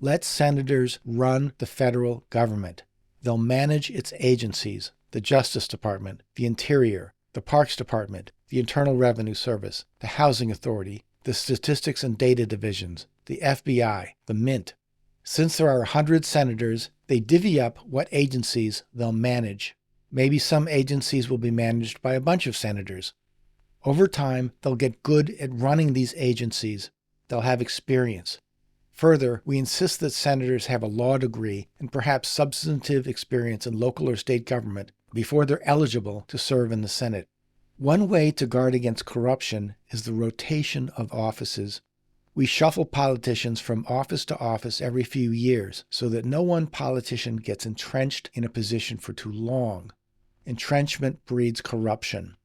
Let senators run the federal government. They'll manage its agencies, the Justice Department, the Interior, the Parks Department, the Internal Revenue Service, the Housing Authority, the Statistics and Data Divisions, the FBI, the Mint. Since there are 100 senators, they divvy up what agencies they'll manage. Maybe some agencies will be managed by a bunch of senators. Over time, they'll get good at running these agencies. They'll have experience. Further, we insist that senators have a law degree and perhaps substantive experience in local or state government before they're eligible to serve in the Senate. One way to guard against corruption is the rotation of offices. We shuffle politicians from office to office every few years so that no one politician gets entrenched in a position for too long. Entrenchment breeds corruption.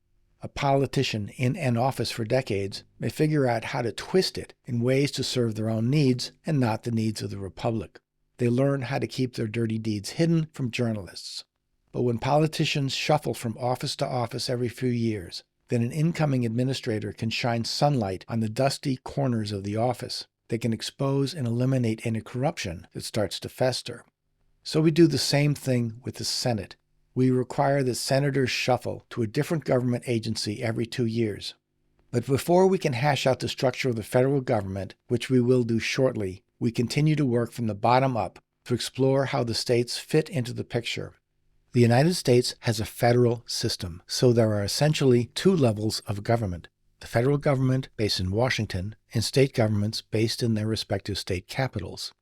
A politician in an office for decades may figure out how to twist it in ways to serve their own needs and not the needs of the republic. They learn how to keep their dirty deeds hidden from journalists. But when politicians shuffle from office to office every few years, then an incoming administrator can shine sunlight on the dusty corners of the office. They can expose and eliminate any corruption that starts to fester. So we do the same thing with the Senate. We require that senators shuffle to a different government agency every 2 years. But before we can hash out the structure of the federal government, which we will do shortly, we continue to work from the bottom up to explore how the states fit into the picture. The United States has a federal system, so there are essentially two levels of government: the federal government based in Washington and state governments based in their respective state capitals.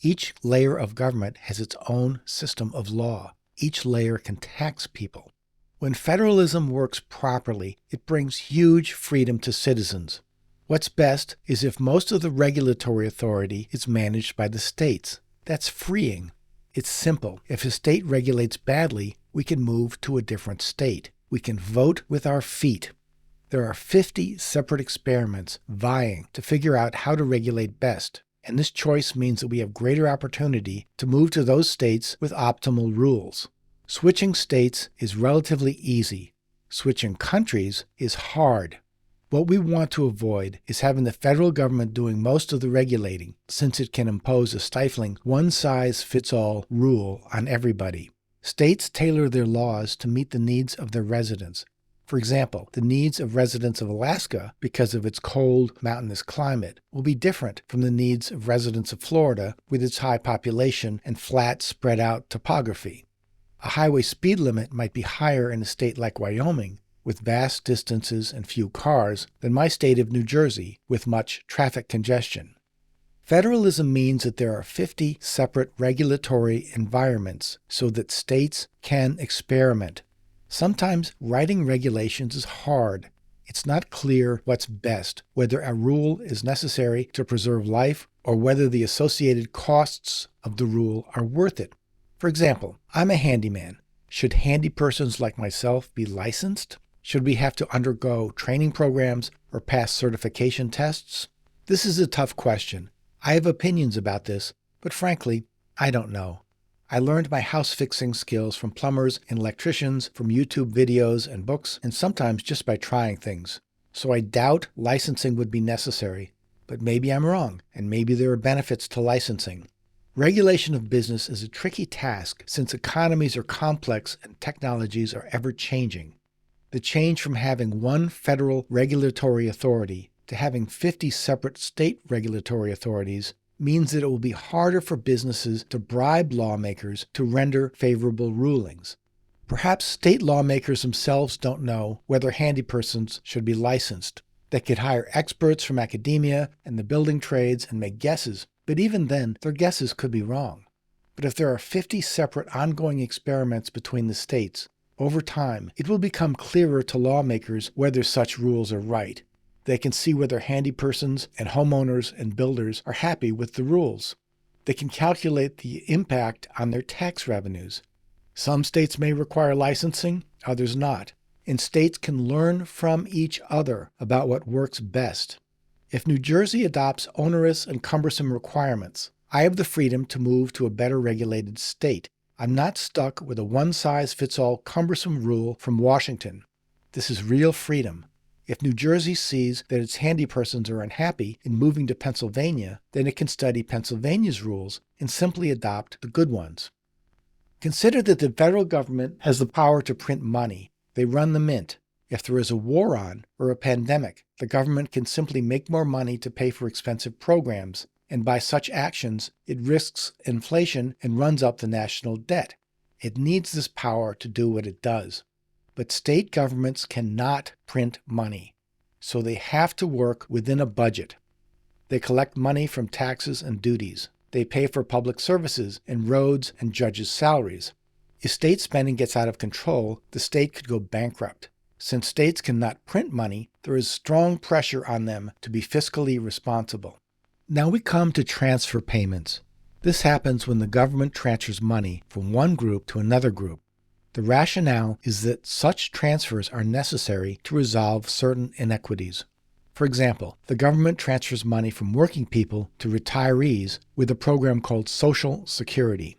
Each layer of government has its own system of law. Each layer can tax people. When federalism works properly, it brings huge freedom to citizens. What's best is if most of the regulatory authority is managed by the states. That's freeing. It's simple. If a state regulates badly, we can move to a different state. We can vote with our feet. There are 50 separate experiments vying to figure out how to regulate best, and this choice means that we have greater opportunity to move to those states with optimal rules. Switching states is relatively easy. Switching countries is hard. What we want to avoid is having the federal government doing most of the regulating, since it can impose a stifling one-size-fits-all rule on everybody. States tailor their laws to meet the needs of their residents. For example, the needs of residents of Alaska, because of its cold, mountainous climate, will be different from the needs of residents of Florida with its high population and flat, spread-out topography. A highway speed limit might be higher in a state like Wyoming, with vast distances and few cars, than my state of New Jersey, with much traffic congestion. Federalism means that there are 50 separate regulatory environments so that states can experiment. Sometimes writing regulations is hard. It's not clear what's best, whether a rule is necessary to preserve life or whether the associated costs of the rule are worth it. For example, I'm a handyman. Should handy persons like myself be licensed? Should we have to undergo training programs or pass certification tests? This is a tough question. I have opinions about this, but frankly, I don't know. I learned my house-fixing skills from plumbers and electricians, from YouTube videos and books, and sometimes just by trying things. So I doubt licensing would be necessary, but maybe I'm wrong, and maybe there are benefits to licensing. Regulation of business is a tricky task since economies are complex and technologies are ever-changing. The change from having one federal regulatory authority to having 50 separate state regulatory authorities means that it will be harder for businesses to bribe lawmakers to render favorable rulings. Perhaps state lawmakers themselves don't know whether handypersons should be licensed. They could hire experts from academia and the building trades and make guesses, but even then, their guesses could be wrong. But if there are 50 separate ongoing experiments between the states, over time, it will become clearer to lawmakers whether such rules are right. They can see whether handypersons and homeowners and builders are happy with the rules. They can calculate the impact on their tax revenues. Some states may require licensing, others not. And states can learn from each other about what works best. If New Jersey adopts onerous and cumbersome requirements, I have the freedom to move to a better regulated state. I'm not stuck with a one-size-fits-all cumbersome rule from Washington. This is real freedom. If New Jersey sees that its handypersons are unhappy in moving to Pennsylvania, then it can study Pennsylvania's rules and simply adopt the good ones. Consider that the federal government has the power to print money. They run the mint. If there is a war on or a pandemic, the government can simply make more money to pay for expensive programs, and by such actions, it risks inflation and runs up the national debt. It needs this power to do what it does. But state governments cannot print money, so they have to work within a budget. They collect money from taxes and duties. They pay for public services and roads and judges' salaries. If state spending gets out of control, the state could go bankrupt. Since states cannot print money, there is strong pressure on them to be fiscally responsible. Now we come to transfer payments. This happens when the government transfers money from one group to another group. The rationale is that such transfers are necessary to resolve certain inequities. For example, the government transfers money from working people to retirees with a program called Social Security.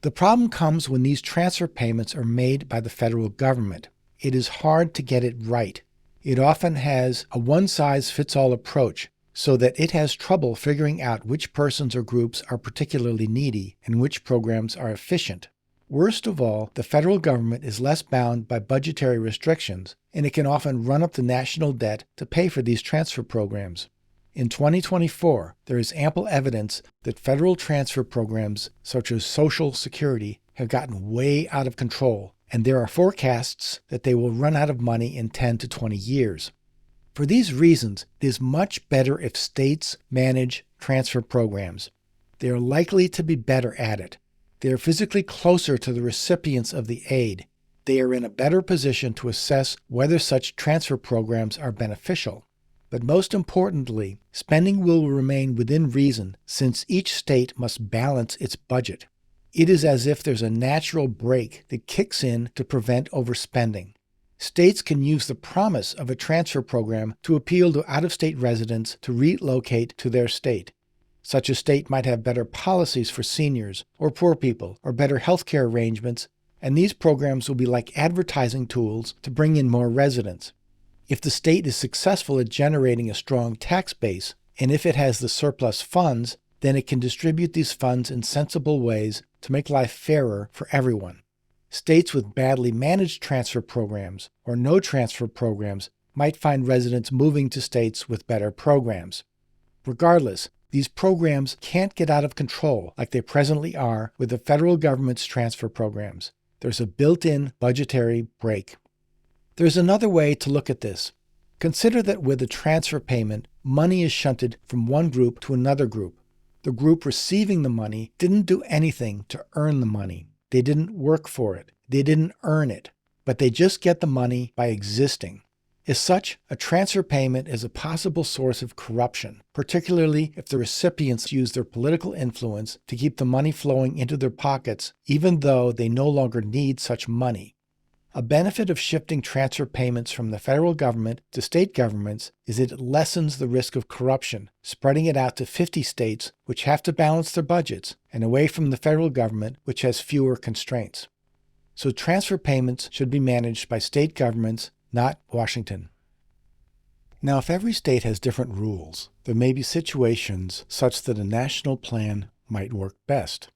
The problem comes when these transfer payments are made by the federal government. It is hard to get it right. It often has a one-size-fits-all approach, so that it has trouble figuring out which persons or groups are particularly needy and which programs are efficient. Worst of all, the federal government is less bound by budgetary restrictions, and it can often run up the national debt to pay for these transfer programs. In 2024, there is ample evidence that federal transfer programs such as Social Security have gotten way out of control, and there are forecasts that they will run out of money in 10 to 20 years. For these reasons, it is much better if states manage transfer programs. They are likely to be better at it. They are physically closer to the recipients of the aid. They are in a better position to assess whether such transfer programs are beneficial. But most importantly, spending will remain within reason since each state must balance its budget. It is as if there's a natural brake that kicks in to prevent overspending. States can use the promise of a transfer program to appeal to out-of-state residents to relocate to their state. Such a state might have better policies for seniors or poor people or better healthcare arrangements, and these programs will be like advertising tools to bring in more residents. If the state is successful at generating a strong tax base, and if it has the surplus funds, then it can distribute these funds in sensible ways to make life fairer for everyone. States with badly managed transfer programs or no transfer programs might find residents moving to states with better programs. Regardless, these programs can't get out of control like they presently are with the federal government's transfer programs. There's a built-in budgetary brake. There's another way to look at this. Consider that with a transfer payment, money is shunted from one group to another group. The group receiving the money didn't do anything to earn the money. They didn't work for it. They didn't earn it. But they just get the money by existing. As such, a transfer payment is a possible source of corruption, particularly if the recipients use their political influence to keep the money flowing into their pockets, even though they no longer need such money. A benefit of shifting transfer payments from the federal government to state governments is that it lessens the risk of corruption, spreading it out to 50 states which have to balance their budgets, and away from the federal government which has fewer constraints. So transfer payments should be managed by state governments, not Washington. Now, if every state has different rules, there may be situations such that a national plan might work best.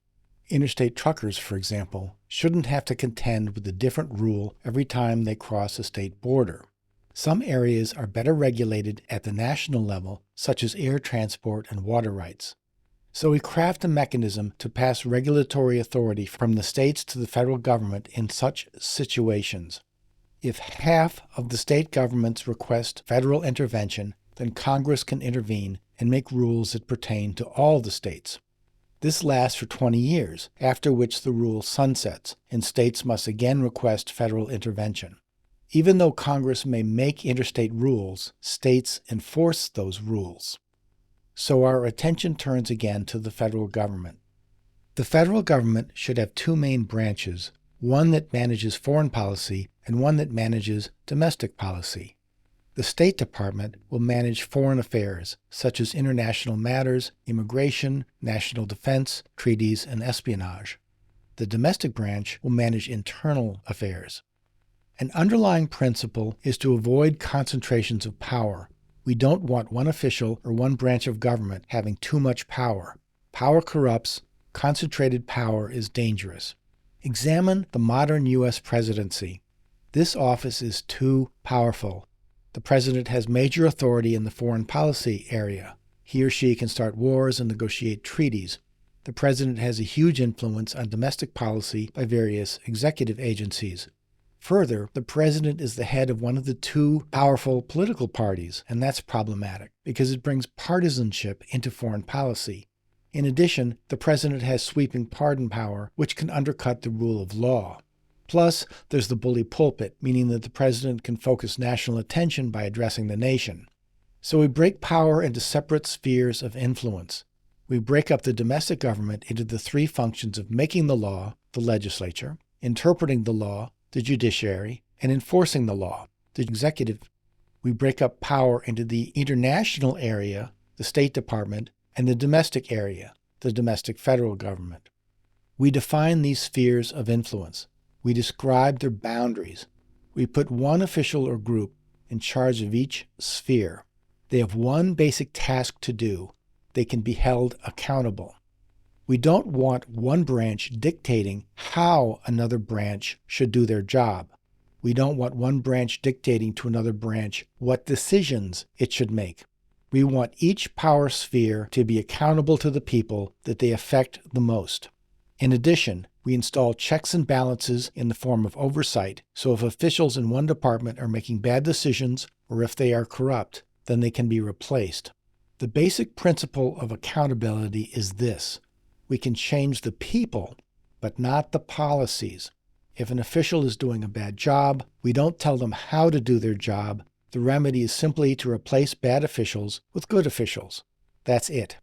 Interstate truckers, for example, shouldn't have to contend with a different rule every time they cross a state border. Some areas are better regulated at the national level, such as air transport and water rights. So we craft a mechanism to pass regulatory authority from the states to the federal government in such situations. If half of the state governments request federal intervention, then Congress can intervene and make rules that pertain to all the states. This lasts for 20 years, after which the rule sunsets, and states must again request federal intervention. Even though Congress may make interstate rules, states enforce those rules. So our attention turns again to the federal government. The federal government should have two main branches, one that manages foreign policy and one that manages domestic policy. The State Department will manage foreign affairs, such as international matters, immigration, national defense, treaties, and espionage. The domestic branch will manage internal affairs. An underlying principle is to avoid concentrations of power. We don't want one official or one branch of government having too much power. Power corrupts. Concentrated power is dangerous. Examine the modern U.S. presidency. This office is too powerful. The president has major authority in the foreign policy area. He or she can start wars and negotiate treaties. The president has a huge influence on domestic policy by various executive agencies. Further, the president is the head of one of the two powerful political parties, and that's problematic because it brings partisanship into foreign policy. In addition, the president has sweeping pardon power, which can undercut the rule of law. Plus, there's the bully pulpit, meaning that the president can focus national attention by addressing the nation. So we break power into separate spheres of influence. We break up the domestic government into the three functions of making the law, the legislature, interpreting the law, the judiciary, and enforcing the law, the executive. We break up power into the international area, the State Department, and the domestic area, the domestic federal government. We define these spheres of influence. We describe their boundaries. We put one official or group in charge of each sphere. They have one basic task to do. They can be held accountable. We don't want one branch dictating how another branch should do their job. We don't want one branch dictating to another branch what decisions it should make. We want each power sphere to be accountable to the people that they affect the most. In addition, We install checks and balances in the form of oversight, so if officials in one department are making bad decisions or if they are corrupt, then they can be replaced. The basic principle of accountability is this: we can change the people, but not the policies. If an official is doing a bad job, we don't tell them how to do their job. The remedy is simply to replace bad officials with good officials. That's it.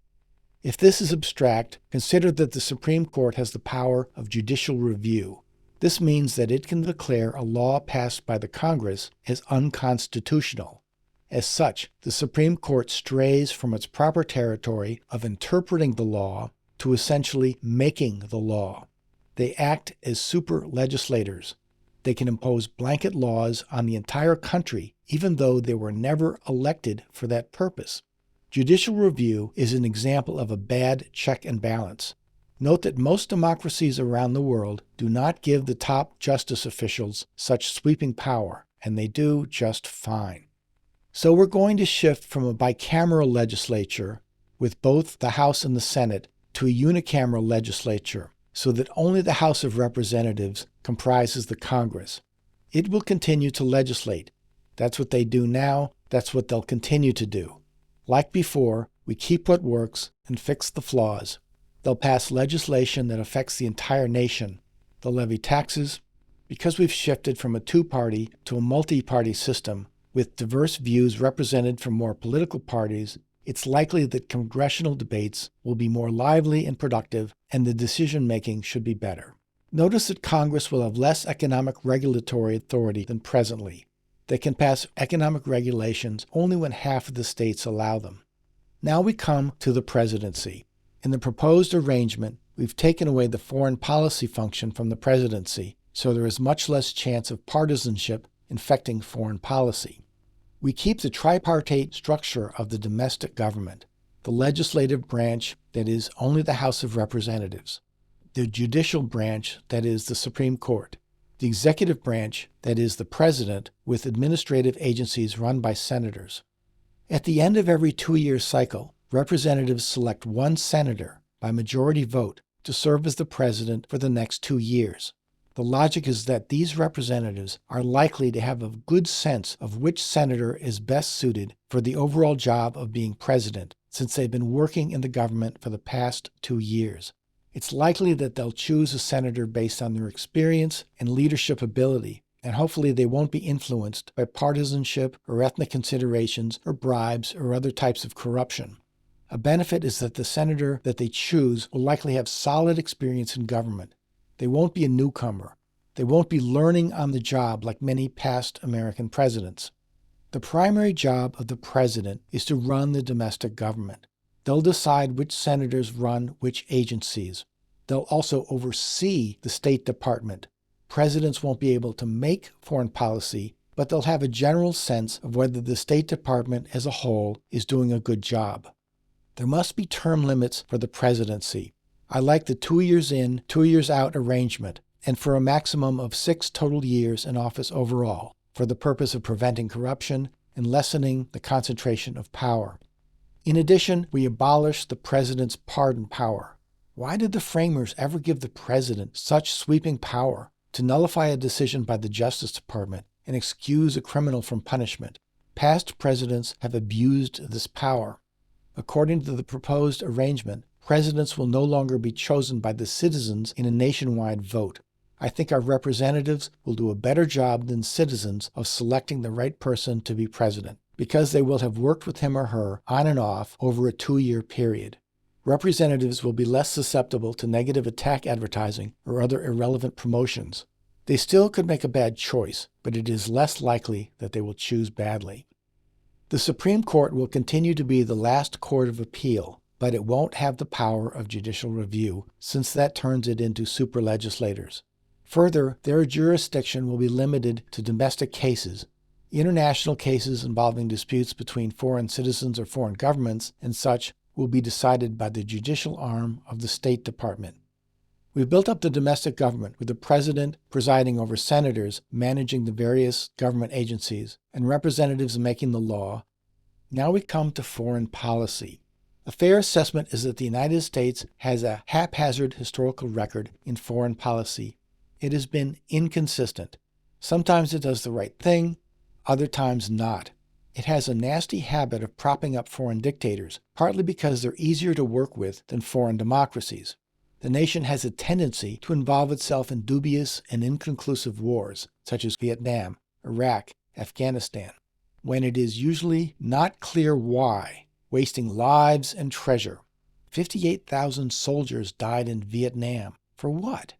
If this is abstract, consider that the Supreme Court has the power of judicial review. This means that it can declare a law passed by the Congress as unconstitutional. As such, the Supreme Court strays from its proper territory of interpreting the law to essentially making the law. They act as super legislators. They can impose blanket laws on the entire country, even though they were never elected for that purpose. Judicial review is an example of a bad check and balance. Note that most democracies around the world do not give the top justice officials such sweeping power, and they do just fine. So we're going to shift from a bicameral legislature, with both the House and the Senate, to a unicameral legislature, so that only the House of Representatives comprises the Congress. It will continue to legislate. That's what they do now. That's what they'll continue to do. Like before, we keep what works and fix the flaws. They'll pass legislation that affects the entire nation. They'll levy taxes. Because we've shifted from a two-party to a multi-party system, with diverse views represented from more political parties, it's likely that congressional debates will be more lively and productive, and the decision-making should be better. Notice that Congress will have less economic regulatory authority than presently. They can pass economic regulations only when half of the states allow them. Now we come to the presidency. In the proposed arrangement, we've taken away the foreign policy function from the presidency, so there is much less chance of partisanship infecting foreign policy. We keep the tripartite structure of the domestic government, the legislative branch, that is, only the House of Representatives, the judicial branch, that is, the Supreme Court, the executive branch, that is, the president, with administrative agencies run by senators. At the end of every 2-year cycle, representatives select one senator by majority vote to serve as the president for the next 2 years. The logic is that these representatives are likely to have a good sense of which senator is best suited for the overall job of being president, since they've been working in the government for the past 2 years. It's likely that they'll choose a senator based on their experience and leadership ability, and hopefully they won't be influenced by partisanship or ethnic considerations or bribes or other types of corruption. A benefit is that the senator that they choose will likely have solid experience in government. They won't be a newcomer. They won't be learning on the job like many past American presidents. The primary job of the president is to run the domestic government. They'll decide which senators run which agencies. They'll also oversee the State Department. Presidents won't be able to make foreign policy, but they'll have a general sense of whether the State Department as a whole is doing a good job. There must be term limits for the presidency. I like the 2 years in, 2 years out arrangement, and for a maximum of 6 total years in office overall, for the purpose of preventing corruption and lessening the concentration of power. In addition, we abolished the president's pardon power. Why did the framers ever give the president such sweeping power to nullify a decision by the Justice Department and excuse a criminal from punishment? Past presidents have abused this power. According to the proposed arrangement, presidents will no longer be chosen by the citizens in a nationwide vote. I think our representatives will do a better job than citizens of selecting the right person to be president, because they will have worked with him or her on and off over a 2-year period. Representatives will be less susceptible to negative attack advertising or other irrelevant promotions. They still could make a bad choice, but it is less likely that they will choose badly. The Supreme Court will continue to be the last court of appeal, but it won't have the power of judicial review, since that turns it into super legislators. Further, their jurisdiction will be limited to domestic cases. International cases involving disputes between foreign citizens or foreign governments and such will be decided by the judicial arm of the State Department. We've built up the domestic government with the president presiding over senators managing the various government agencies and representatives making the law. Now we come to foreign policy. A fair assessment is that the United States has a haphazard historical record in foreign policy. It has been inconsistent. Sometimes it does the right thing, other times not. It has a nasty habit of propping up foreign dictators, partly because they're easier to work with than foreign democracies. The nation has a tendency to involve itself in dubious and inconclusive wars, such as Vietnam, Iraq, Afghanistan, when it is usually not clear why, wasting lives and treasure. 58,000 soldiers died in Vietnam. For what?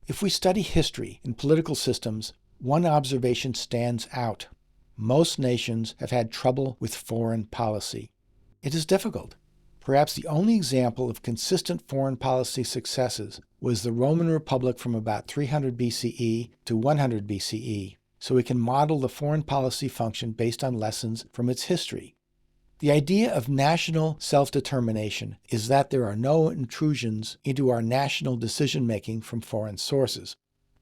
If we study history and political systems, one observation stands out. Most nations have had trouble with foreign policy. It is difficult. Perhaps the only example of consistent foreign policy successes was the Roman Republic from about 300 BCE to 100 BCE, so we can model the foreign policy function based on lessons from its history. The idea of national self-determination is that there are no intrusions into our national decision-making from foreign sources.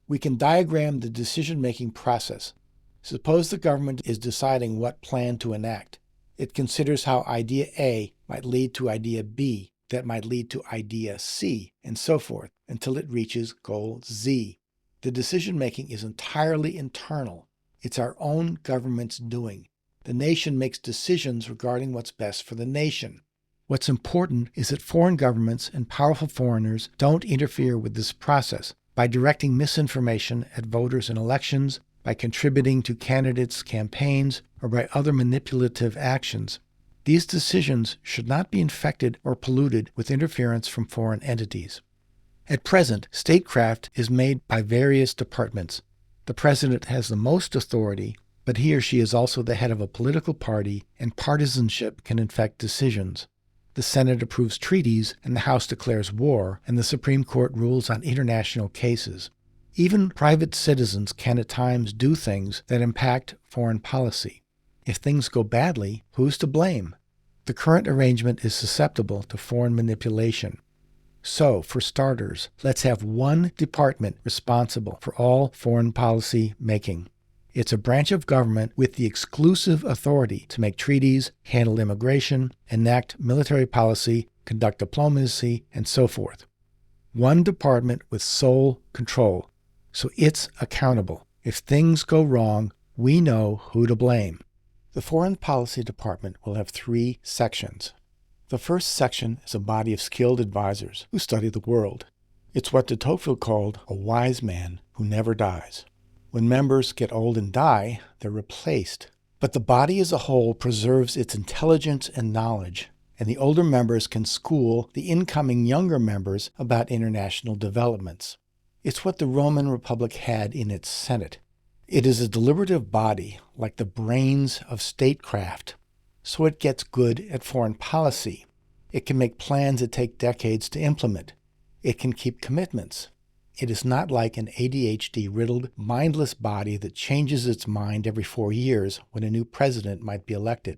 We can diagram the decision-making process. Suppose the government is deciding what plan to enact. It considers how idea A might lead to idea B, that might lead to idea C, and so forth, until it reaches goal Z. The decision-making is entirely internal. It's our own government's doing. The nation makes decisions regarding what's best for the nation. What's important is that foreign governments and powerful foreigners don't interfere with this process by directing misinformation at voters in elections, by contributing to candidates' campaigns, or by other manipulative actions. These decisions should not be infected or polluted with interference from foreign entities. At present, statecraft is made by various departments. The president has the most authority, but he or she is also the head of a political party, and partisanship can infect decisions. The Senate approves treaties, and the House declares war, and the Supreme Court rules on international cases. Even private citizens can at times do things that impact foreign policy. If things go badly, who's to blame? The current arrangement is susceptible to foreign manipulation. So, for starters, let's have one department responsible for all foreign policy making. It's a branch of government with the exclusive authority to make treaties, handle immigration, enact military policy, conduct diplomacy, and so forth. One department with sole control. So it's accountable. If things go wrong, we know who to blame. The Foreign Policy Department will have 3 sections. The first section is a body of skilled advisors who study the world. It's what de Tocqueville called a wise man who never dies. When members get old and die, they're replaced. But the body as a whole preserves its intelligence and knowledge, and the older members can school the incoming younger members about international developments. It's what the Roman Republic had in its Senate. It is a deliberative body, like the brains of statecraft, so it gets good at foreign policy. It can make plans that take decades to implement. It can keep commitments. It is not like an ADHD-riddled, mindless body that changes its mind every 4 years when a new president might be elected.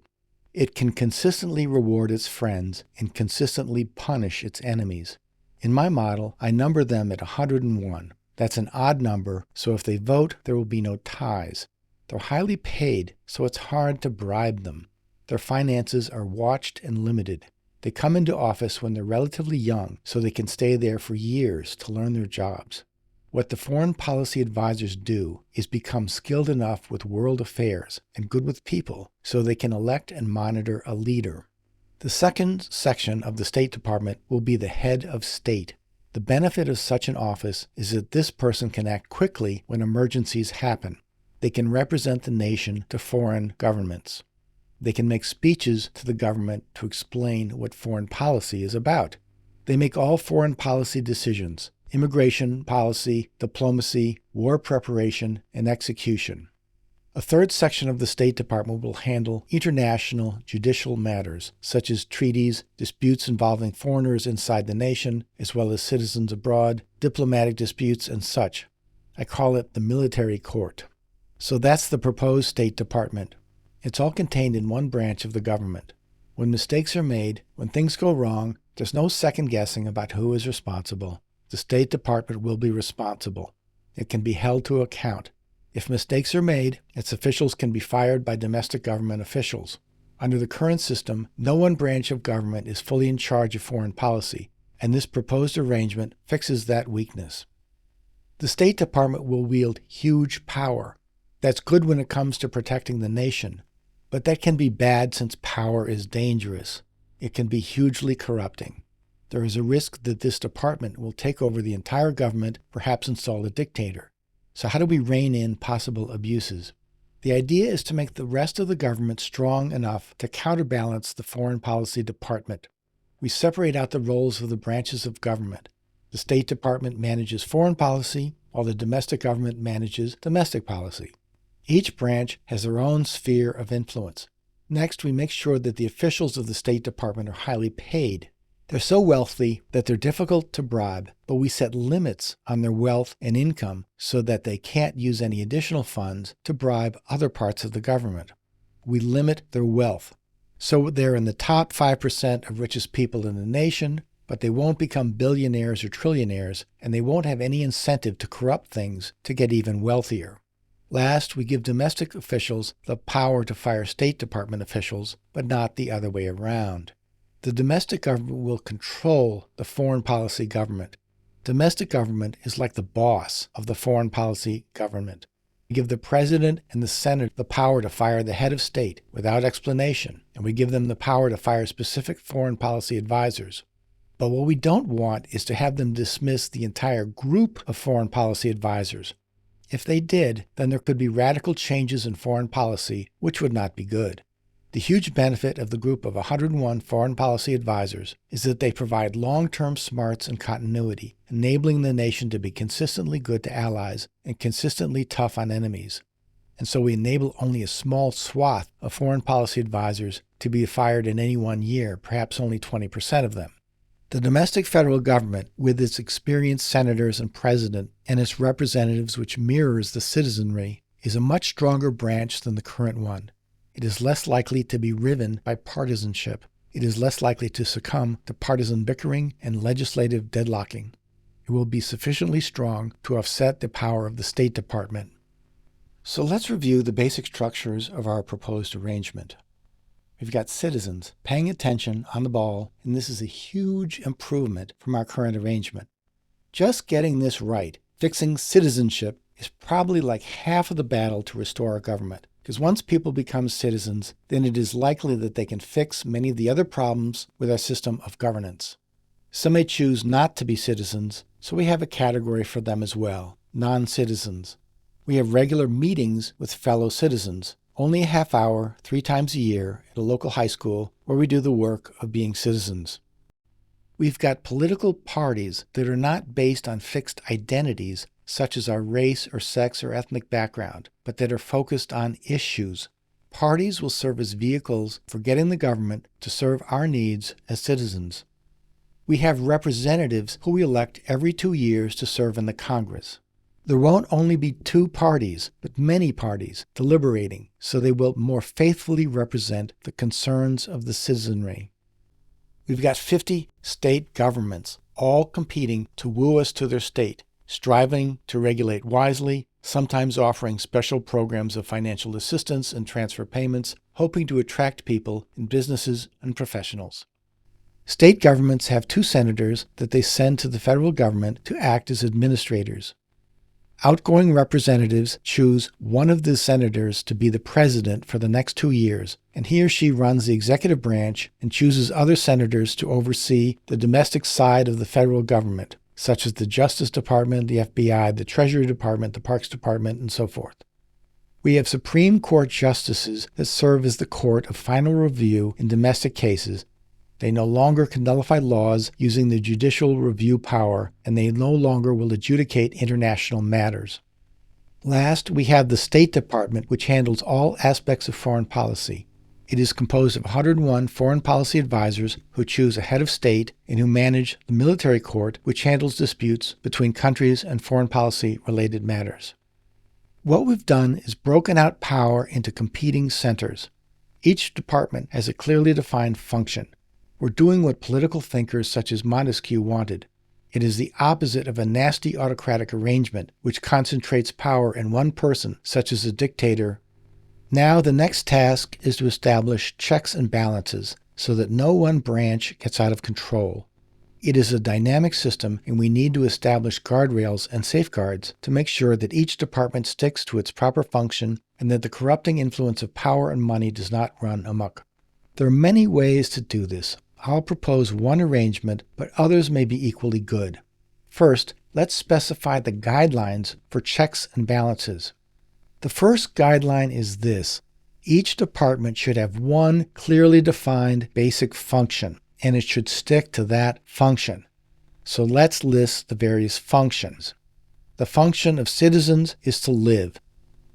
It can consistently reward its friends and consistently punish its enemies. In my model, I number them at 101. That's an odd number, so if they vote, there will be no ties. They're highly paid, so it's hard to bribe them. Their finances are watched and limited. They come into office when they're relatively young, so they can stay there for years to learn their jobs. What the foreign policy advisors do is become skilled enough with world affairs and good with people so they can elect and monitor a leader. The second section of the State Department will be the head of state. The benefit of such an office is that this person can act quickly when emergencies happen. They can represent the nation to foreign governments. They can make speeches to the government to explain what foreign policy is about. They make all foreign policy decisions: immigration policy, diplomacy, war preparation, and execution. A third section of the State Department will handle international judicial matters, such as treaties, disputes involving foreigners inside the nation, as well as citizens abroad, diplomatic disputes, and such. I call it the military court. So that's the proposed State Department. It's all contained in one branch of the government. When mistakes are made, when things go wrong, there's no second guessing about who is responsible. The State Department will be responsible. It can be held to account. If mistakes are made, its officials can be fired by domestic government officials. Under the current system, no one branch of government is fully in charge of foreign policy, and this proposed arrangement fixes that weakness. The State Department will wield huge power. That's good when it comes to protecting the nation, but that can be bad since power is dangerous. It can be hugely corrupting. There is a risk that this department will take over the entire government, perhaps install a dictator. So how do we rein in possible abuses? The idea is to make the rest of the government strong enough to counterbalance the foreign policy department. We separate out the roles of the branches of government. The State Department manages foreign policy, while the domestic government manages domestic policy. Each branch has their own sphere of influence. Next, we make sure that the officials of the State Department are highly paid. They're so wealthy that they're difficult to bribe, but we set limits on their wealth and income so that they can't use any additional funds to bribe other parts of the government. We limit their wealth. So they're in the top 5% of richest people in the nation, but they won't become billionaires or trillionaires, and they won't have any incentive to corrupt things to get even wealthier. Last, we give domestic officials the power to fire State Department officials, but not the other way around. The domestic government will control the foreign policy government. Domestic government is like the boss of the foreign policy government. We give the President and the Senate the power to fire the head of state without explanation, and we give them the power to fire specific foreign policy advisors. But what we don't want is to have them dismiss the entire group of foreign policy advisors. If they did, then there could be radical changes in foreign policy, which would not be good. The huge benefit of the group of 101 foreign policy advisors is that they provide long-term smarts and continuity, enabling the nation to be consistently good to allies and consistently tough on enemies. And so we enable only a small swath of foreign policy advisors to be fired in any one year, perhaps only 20% of them. The domestic federal government, with its experienced senators and president and its representatives which mirrors the citizenry, is a much stronger branch than the current one. It is less likely to be riven by partisanship. It is less likely to succumb to partisan bickering and legislative deadlocking. It will be sufficiently strong to offset the power of the State Department. So let's review the basic structures of our proposed arrangement. We've got citizens paying attention on the ball, and this is a huge improvement from our current arrangement. Just getting this right, fixing citizenship, is probably like half of the battle to restore our government. Because once people become citizens, then it is likely that they can fix many of the other problems with our system of governance. Some may choose not to be citizens, so we have a category for them as well, non-citizens. We have regular meetings with fellow citizens, only a half hour, 3 times a year, at a local high school where we do the work of being citizens. We've got political parties that are not based on fixed identities, such as our race or sex or ethnic background, but that are focused on issues. Parties will serve as vehicles for getting the government to serve our needs as citizens. We have representatives who we elect every 2 years to serve in the Congress. There won't only be 2 parties, but many parties deliberating, so they will more faithfully represent the concerns of the citizenry. We've got 50 state governments, all competing to woo us to their state, striving to regulate wisely, sometimes offering special programs of financial assistance and transfer payments, hoping to attract people in businesses and professionals. State governments have 2 senators that they send to the federal government to act as administrators. Outgoing representatives choose one of the senators to be the president for the next 2 years, and he or she runs the executive branch and chooses other senators to oversee the domestic side of the federal government, such as the Justice Department, the FBI, the Treasury Department, the Parks Department, and so forth. We have Supreme Court justices that serve as the court of final review in domestic cases. They no longer can nullify laws using the judicial review power, and they no longer will adjudicate international matters. Last, we have the State Department, which handles all aspects of foreign policy. It is composed of 101 foreign policy advisors who choose a head of state and who manage the military court, which handles disputes between countries and foreign policy-related matters. What we've done is broken out power into competing centers. Each department has a clearly defined function. We're doing what political thinkers such as Montesquieu wanted. It is the opposite of a nasty autocratic arrangement which concentrates power in one person, such as a dictator. Now the next task is to establish checks and balances so that no one branch gets out of control. It is a dynamic system, and we need to establish guardrails and safeguards to make sure that each department sticks to its proper function and that the corrupting influence of power and money does not run amok. There are many ways to do this. I'll propose one arrangement, but others may be equally good. First, let's specify the guidelines for checks and balances. The first guideline is this: each department should have one clearly defined basic function, and it should stick to that function. So let's list the various functions. The function of citizens is to live.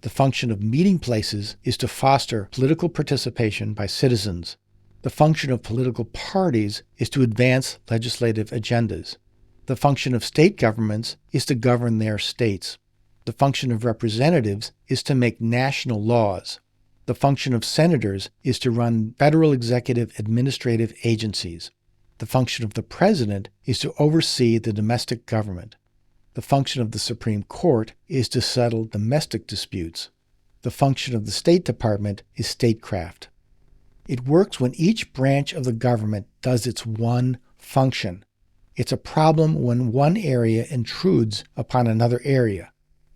The function of meeting places is to foster political participation by citizens. The function of political parties is to advance legislative agendas. The function of state governments is to govern their states. The function of representatives is to make national laws. The function of senators is to run federal executive administrative agencies. The function of the president is to oversee the domestic government. The function of the Supreme Court is to settle domestic disputes. The function of the State Department is statecraft. It works when each branch of the government does its one function. It's a problem when one area intrudes upon another area.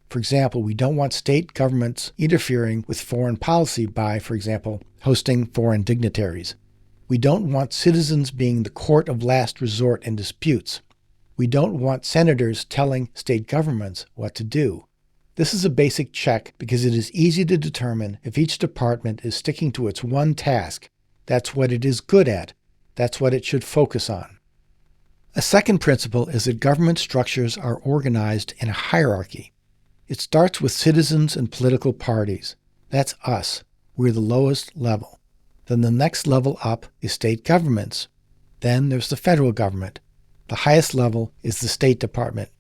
For example, we don't want state governments interfering with foreign policy by, for example, hosting foreign dignitaries. We don't want citizens being the court of last resort in disputes. We don't want senators telling state governments what to do. This is a basic check because it is easy to determine if each department is sticking to its one task. That's what it is good at. That's what it should focus on. A second principle is that government structures are organized in a hierarchy. It starts with citizens and political parties. That's us. We're the lowest level. Then the next level up is state governments. Then there's the federal government. The highest level is the State Department.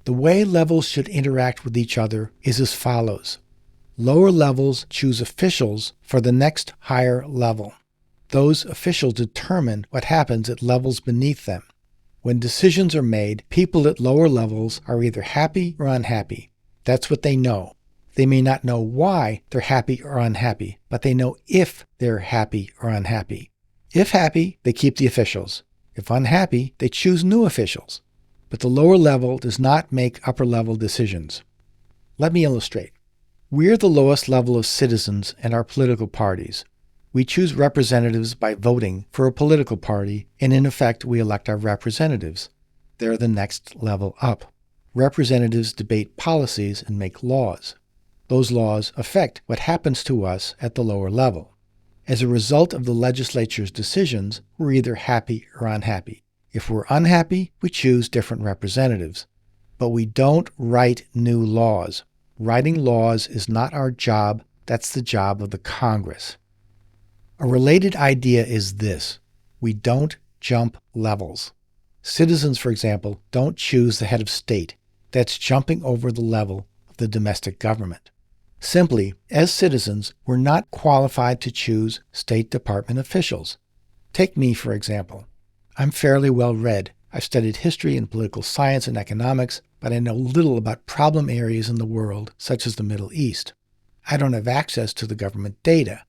The way levels should interact with each other is as follows. Lower levels choose officials for the next higher level. Those officials determine what happens at levels beneath them. When decisions are made, people at lower levels are either happy or unhappy. That's what they know. They may not know why they're happy or unhappy, but they know if they're happy or unhappy. If happy, they keep the officials. If unhappy, they choose new officials. But the lower level does not make upper level decisions. Let me illustrate. We're the lowest level of citizens in our political parties. We choose representatives by voting for a political party, and in effect, we elect our representatives. They're the next level up. Representatives debate policies and make laws. Those laws affect what happens to us at the lower level. As a result of the legislature's decisions, we're either happy or unhappy. If we're unhappy, we choose different representatives. But we don't write new laws. Writing laws is not our job. That's the job of the Congress. A related idea is this. We don't jump levels. Citizens, for example, don't choose the head of state. That's jumping over the level of the domestic government. Simply, as citizens, we're not qualified to choose State Department officials. Take me, for example. I'm fairly well read. I've studied history and political science and economics, but I know little about problem areas in the world, such as the Middle East. I don't have access to the government data.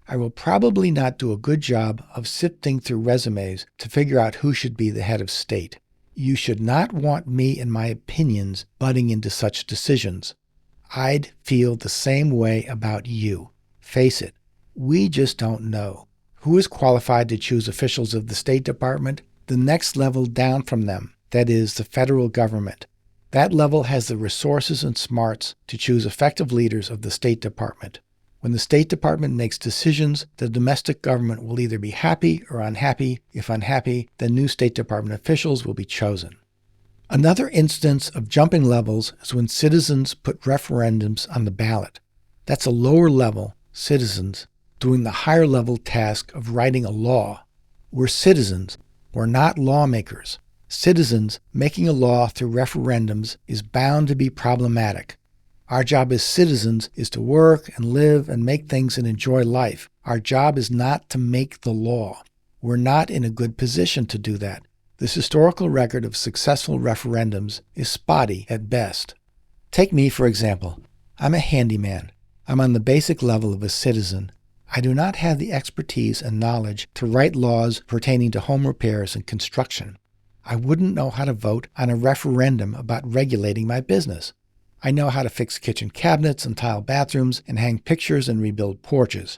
I will probably not do a good job of sifting through resumes to figure out who should be the head of state. You should not want me and my opinions butting into such decisions. I'd feel the same way about you. Face it, we just don't know. Who is qualified to choose officials of the State Department? The next level down from them, that is, the federal government. That level has the resources and smarts to choose effective leaders of the State Department. When the State Department makes decisions, the domestic government will either be happy or unhappy. If unhappy, then new State Department officials will be chosen. Another instance of jumping levels is when citizens put referendums on the ballot. That's a lower level, citizens, doing the higher level task of writing a law. We're citizens. We're not lawmakers. Citizens making a law through referendums is bound to be problematic. Our job as citizens is to work and live and make things and enjoy life. Our job is not to make the law. We're not in a good position to do that. This historical record of successful referendums is spotty at best. Take me, for example. I'm a handyman. I'm on the basic level of a citizen. I do not have the expertise and knowledge to write laws pertaining to home repairs and construction. I wouldn't know how to vote on a referendum about regulating my business. I know how to fix kitchen cabinets and tile bathrooms and hang pictures and rebuild porches.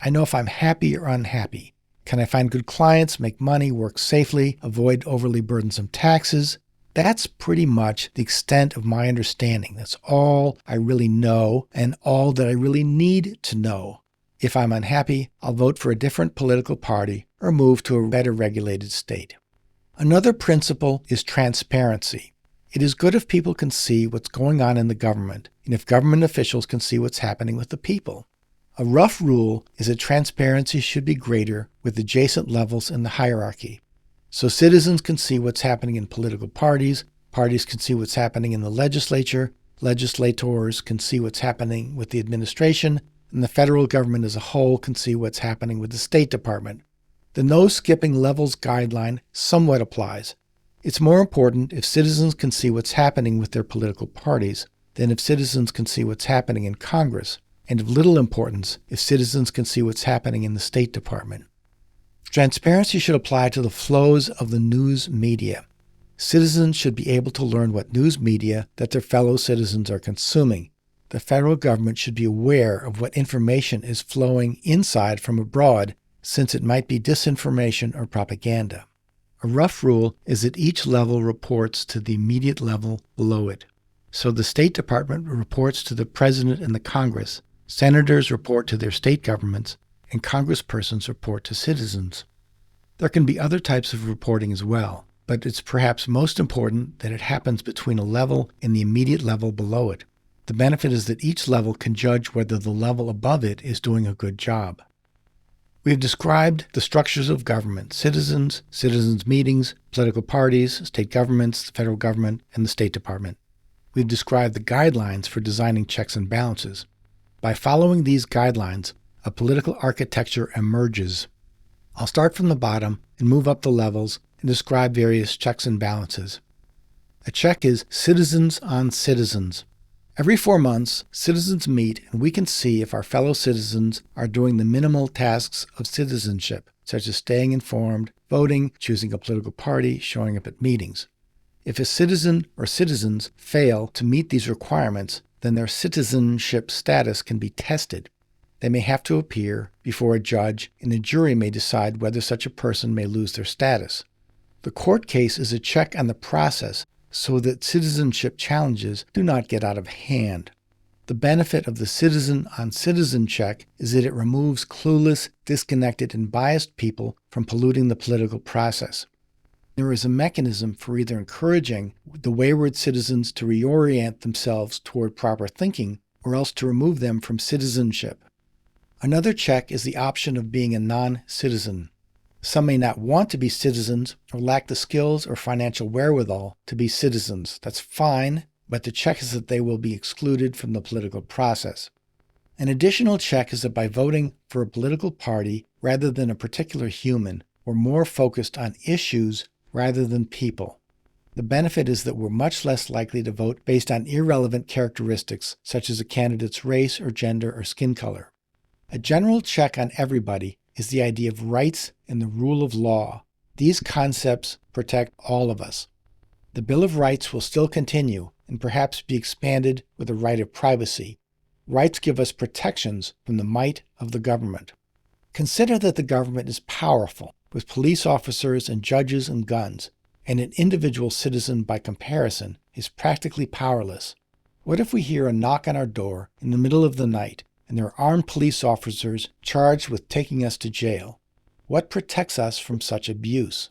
I know if I'm happy or unhappy. Can I find good clients, make money, work safely, avoid overly burdensome taxes? That's pretty much the extent of my understanding. That's all I really know and all that I really need to know. If I'm unhappy, I'll vote for a different political party or move to a better regulated state. Another principle is transparency. It is good if people can see what's going on in the government and if government officials can see what's happening with the people. A rough rule is that transparency should be greater with adjacent levels in the hierarchy. So citizens can see what's happening in political parties, parties can see what's happening in the legislature, legislators can see what's happening with the administration, and the federal government as a whole can see what's happening with the State Department. The no-skipping levels guideline somewhat applies. It's more important if citizens can see what's happening with their political parties than if citizens can see what's happening in Congress, and of little importance if citizens can see what's happening in the State Department. Transparency should apply to the flows of the news media. Citizens should be able to learn what news media that their fellow citizens are consuming. The federal government should be aware of what information is flowing inside from abroad, since it might be disinformation or propaganda. A rough rule is that each level reports to the immediate level below it. So the State Department reports to the President and the Congress, senators report to their state governments, and congresspersons report to citizens. There can be other types of reporting as well, but it's perhaps most important that it happens between a level and the immediate level below it. The benefit is that each level can judge whether the level above it is doing a good job. We have described the structures of government: citizens, citizens' meetings, political parties, state governments, the federal government, and the State Department. We've described the guidelines for designing checks and balances. By following these guidelines, a political architecture emerges. I'll start from the bottom and move up the levels and describe various checks and balances. A check is citizens on citizens. Every 4 months, citizens meet and we can see if our fellow citizens are doing the minimal tasks of citizenship, such as staying informed, voting, choosing a political party, showing up at meetings. If a citizen or citizens fail to meet these requirements, then their citizenship status can be tested. They may have to appear before a judge, and a jury may decide whether such a person may lose their status. The court case is a check on the process so that citizenship challenges do not get out of hand. The benefit of the citizen-on-citizen check is that it removes clueless, disconnected, and biased people from polluting the political process. There is a mechanism for either encouraging the wayward citizens to reorient themselves toward proper thinking or else to remove them from citizenship. Another check is the option of being a non-citizen. Some may not want to be citizens or lack the skills or financial wherewithal to be citizens. That's fine, but the check is that they will be excluded from the political process. An additional check is that by voting for a political party rather than a particular human, we're more focused on issues rather than people. The benefit is that we're much less likely to vote based on irrelevant characteristics such as a candidate's race or gender or skin color. A general check on everybody is the idea of rights and the rule of law. These concepts protect all of us. The Bill of Rights will still continue and perhaps be expanded with a right of privacy. Rights give us protections from the might of the government. Consider that the government is powerful, with police officers and judges and guns, and an individual citizen by comparison is practically powerless. What if we hear a knock on our door in the middle of the night and there are armed police officers charged with taking us to jail? What protects us from such abuse?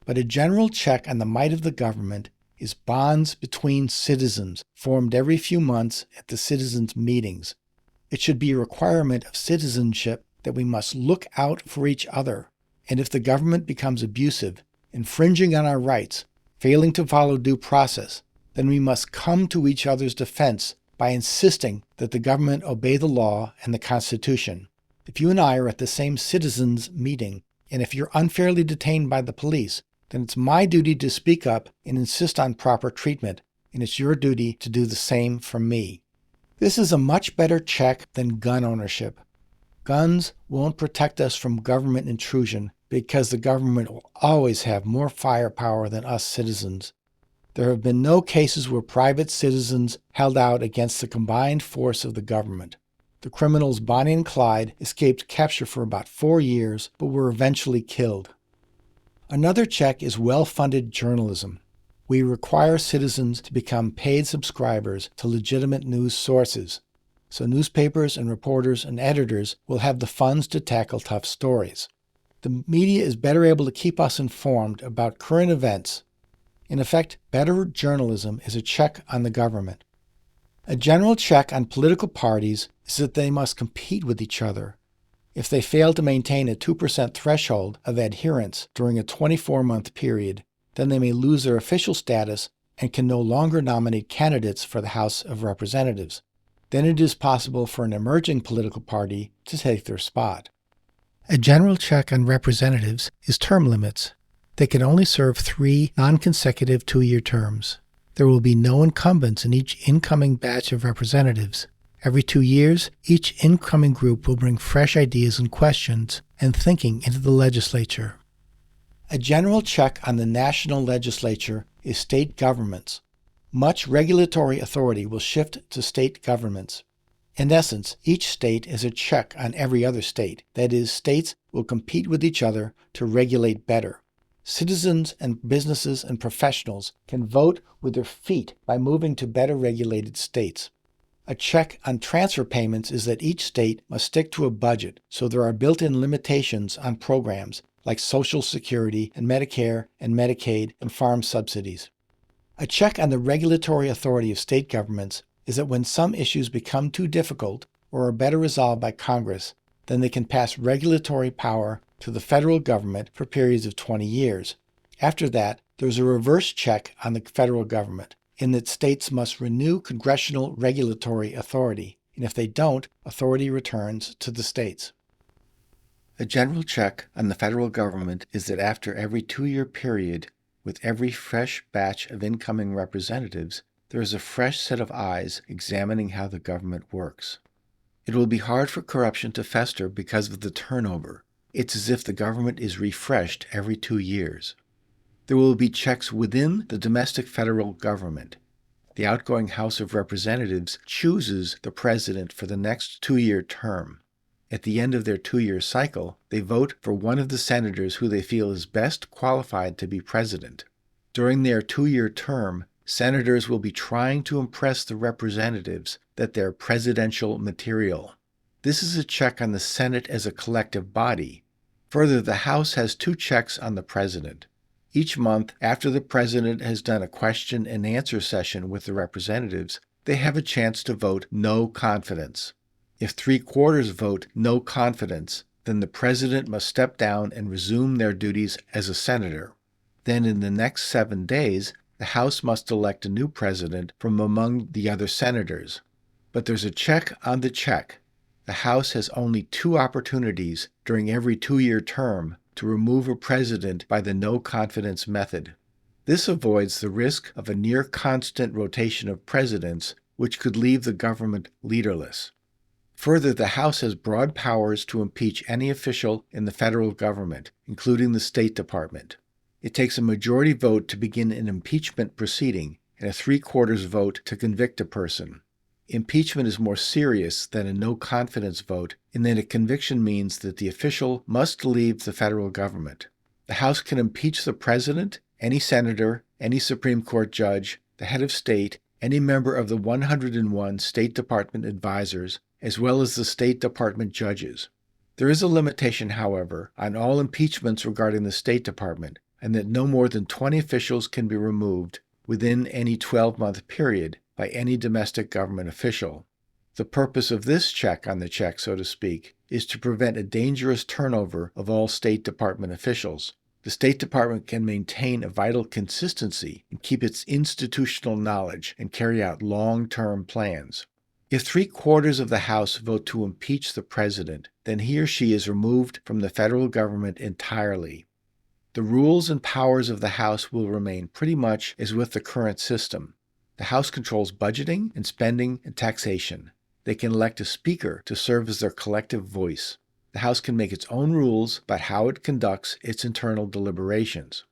But a general check on the might of the government is bonds between citizens formed every few months at the citizens' meetings. It should be a requirement of citizenship that we must look out for each other, and if the government becomes abusive, infringing on our rights, failing to follow due process, then we must come to each other's defense by insisting that the government obey the law and the Constitution. If you and I are at the same citizens' meeting, and if you're unfairly detained by the police, then it's my duty to speak up and insist on proper treatment, and it's your duty to do the same for me. This is a much better check than gun ownership. Guns won't protect us from government intrusion because the government will always have more firepower than us citizens. There have been no cases where private citizens held out against the combined force of the government. The criminals Bonnie and Clyde escaped capture for about 4 years, but were eventually killed. Another check is well-funded journalism. We require citizens to become paid subscribers to legitimate news sources, so newspapers and reporters and editors will have the funds to tackle tough stories. The media is better able to keep us informed about current events. In effect, better journalism is a check on the government. A general check on political parties is that they must compete with each other. If they fail to maintain a 2% threshold of adherence during a 24-month period, then they may lose their official status and can no longer nominate candidates for the House of Representatives. Then it is possible for an emerging political party to take their spot. A general check on representatives is term limits. They can only serve 3 non-consecutive 2-year terms. There will be no incumbents in each incoming batch of representatives. Every 2 years, each incoming group will bring fresh ideas and questions and thinking into the legislature. A general check on the national legislature is state governments. Much regulatory authority will shift to state governments. In essence, each state is a check on every other state. That is, states will compete with each other to regulate better. Citizens and businesses and professionals can vote with their feet by moving to better regulated states. A check on transfer payments is that each state must stick to a budget, so there are built-in limitations on programs like Social Security and Medicare and Medicaid and farm subsidies. A check on the regulatory authority of state governments is that when some issues become too difficult or are better resolved by Congress, then they can pass regulatory power to the federal government for periods of 20 years. After that, there's a reverse check on the federal government, in that states must renew congressional regulatory authority, and if they don't, authority returns to the states. A general check on the federal government is that after every 2-year period, with every fresh batch of incoming representatives, there is a fresh set of eyes examining how the government works. It will be hard for corruption to fester because of the turnover. It's as if the government is refreshed every 2 years. There will be checks within the domestic federal government. The outgoing House of Representatives chooses the president for the next 2-year term. At the end of their 2-year cycle, they vote for one of the senators who they feel is best qualified to be president. During their 2-year term, senators will be trying to impress the representatives that they're presidential material. This is a check on the Senate as a collective body. Further, the House has 2 checks on the president. Each month, after the president has done a question and answer session with the representatives, they have a chance to vote no confidence. If 3/4 vote no confidence, then the president must step down and resume their duties as a senator. Then in the next 7 days, the House must elect a new president from among the other senators. But there's a check on the check. The House has only 2 opportunities during every 2-year term to remove a president by the no-confidence method. This avoids the risk of a near-constant rotation of presidents, which could leave the government leaderless. Further, the House has broad powers to impeach any official in the federal government, including the State Department. It takes a majority vote to begin an impeachment proceeding and a 3/4 vote to convict a person. Impeachment is more serious than a no-confidence vote in that a conviction means that the official must leave the federal government. The House can impeach the president, any senator, any Supreme Court judge, the head of state, any member of the 101 State Department advisors, as well as the State Department judges. There is a limitation, however, on all impeachments regarding the State Department, and that no more than 20 officials can be removed within any 12-month period by any domestic government official. The purpose of this check on the check, so to speak, is to prevent a dangerous turnover of all State Department officials. The State Department can maintain a vital consistency and keep its institutional knowledge and carry out long-term plans. If 3/4 of the House vote to impeach the president, then he or she is removed from the federal government entirely. The rules and powers of the House will remain pretty much as with the current system. The House controls budgeting and spending and taxation. They can elect a speaker to serve as their collective voice. The House can make its own rules about how it conducts its internal deliberations.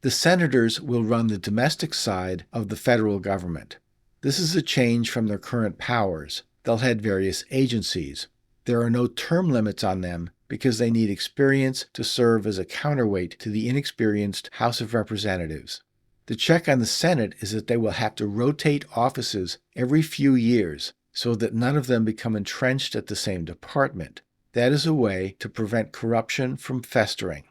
The senators will run the domestic side of the federal government. This is a change from their current powers. They'll head various agencies. There are no term limits on them because they need experience to serve as a counterweight to the inexperienced House of Representatives. The check on the Senate is that they will have to rotate offices every few years so that none of them become entrenched at the same department. That is a way to prevent corruption from festering.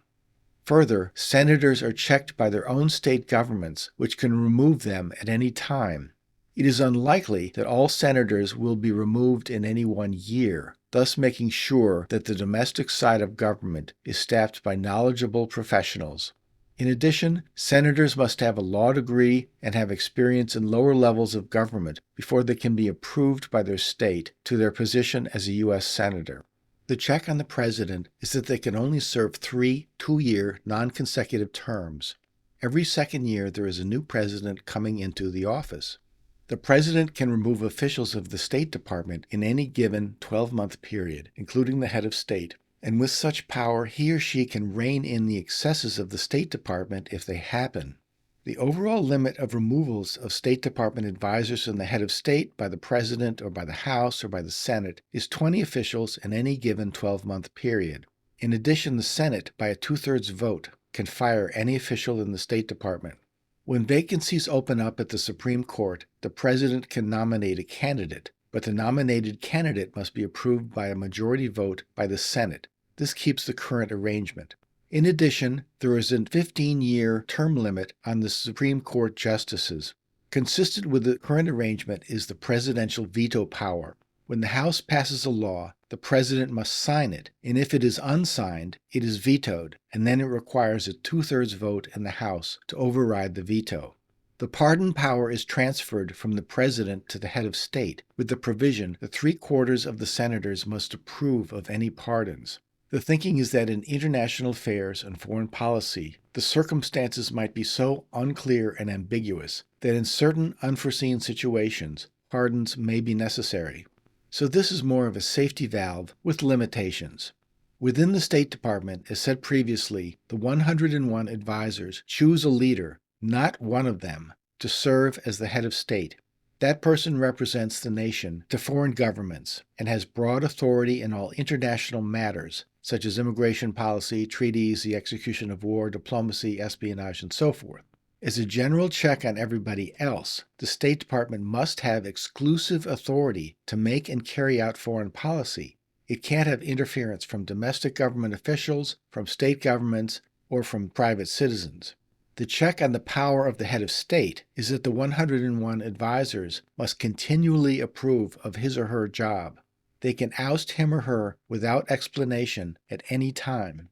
Further, senators are checked by their own state governments, which can remove them at any time. It is unlikely that all senators will be removed in any one year, thus making sure that the domestic side of government is staffed by knowledgeable professionals. In addition, senators must have a law degree and have experience in lower levels of government before they can be approved by their state to their position as a U.S. senator. The check on the president is that they can only serve 3 two-year, non-consecutive terms. Every second year, there is a new president coming into the office. The president can remove officials of the State Department in any given 12-month period, including the head of state, and with such power, he or she can rein in the excesses of the State Department if they happen. The overall limit of removals of State Department advisors from the head of state by the President or by the House or by the Senate is 20 officials in any given 12-month period. In addition, the Senate, by a 2/3 vote, can fire any official in the State Department. When vacancies open up at the Supreme Court, the President can nominate a candidate, but the nominated candidate must be approved by a majority vote by the Senate. This keeps the current arrangement. In addition, there is a 15-year term limit on the Supreme Court justices. Consistent with the current arrangement is the presidential veto power. When the House passes a law, the President must sign it, and if it is unsigned, it is vetoed, and then it requires a 2/3 vote in the House to override the veto. The pardon power is transferred from the President to the head of state, with the provision that 3/4 of the senators must approve of any pardons. The thinking is that in international affairs and foreign policy, the circumstances might be so unclear and ambiguous that in certain unforeseen situations, pardons may be necessary. So this is more of a safety valve with limitations. Within the State Department, as said previously, the 101 advisors choose a leader, not one of them, to serve as the head of state. That person represents the nation to foreign governments and has broad authority in all international matters, such as immigration policy, treaties, the execution of war, diplomacy, espionage, and so forth. As a general check on everybody else, the State Department must have exclusive authority to make and carry out foreign policy. It can't have interference from domestic government officials, from state governments, or from private citizens. The check on the power of the head of state is that the 101 advisors must continually approve of his or her job. They can oust him or her without explanation at any time.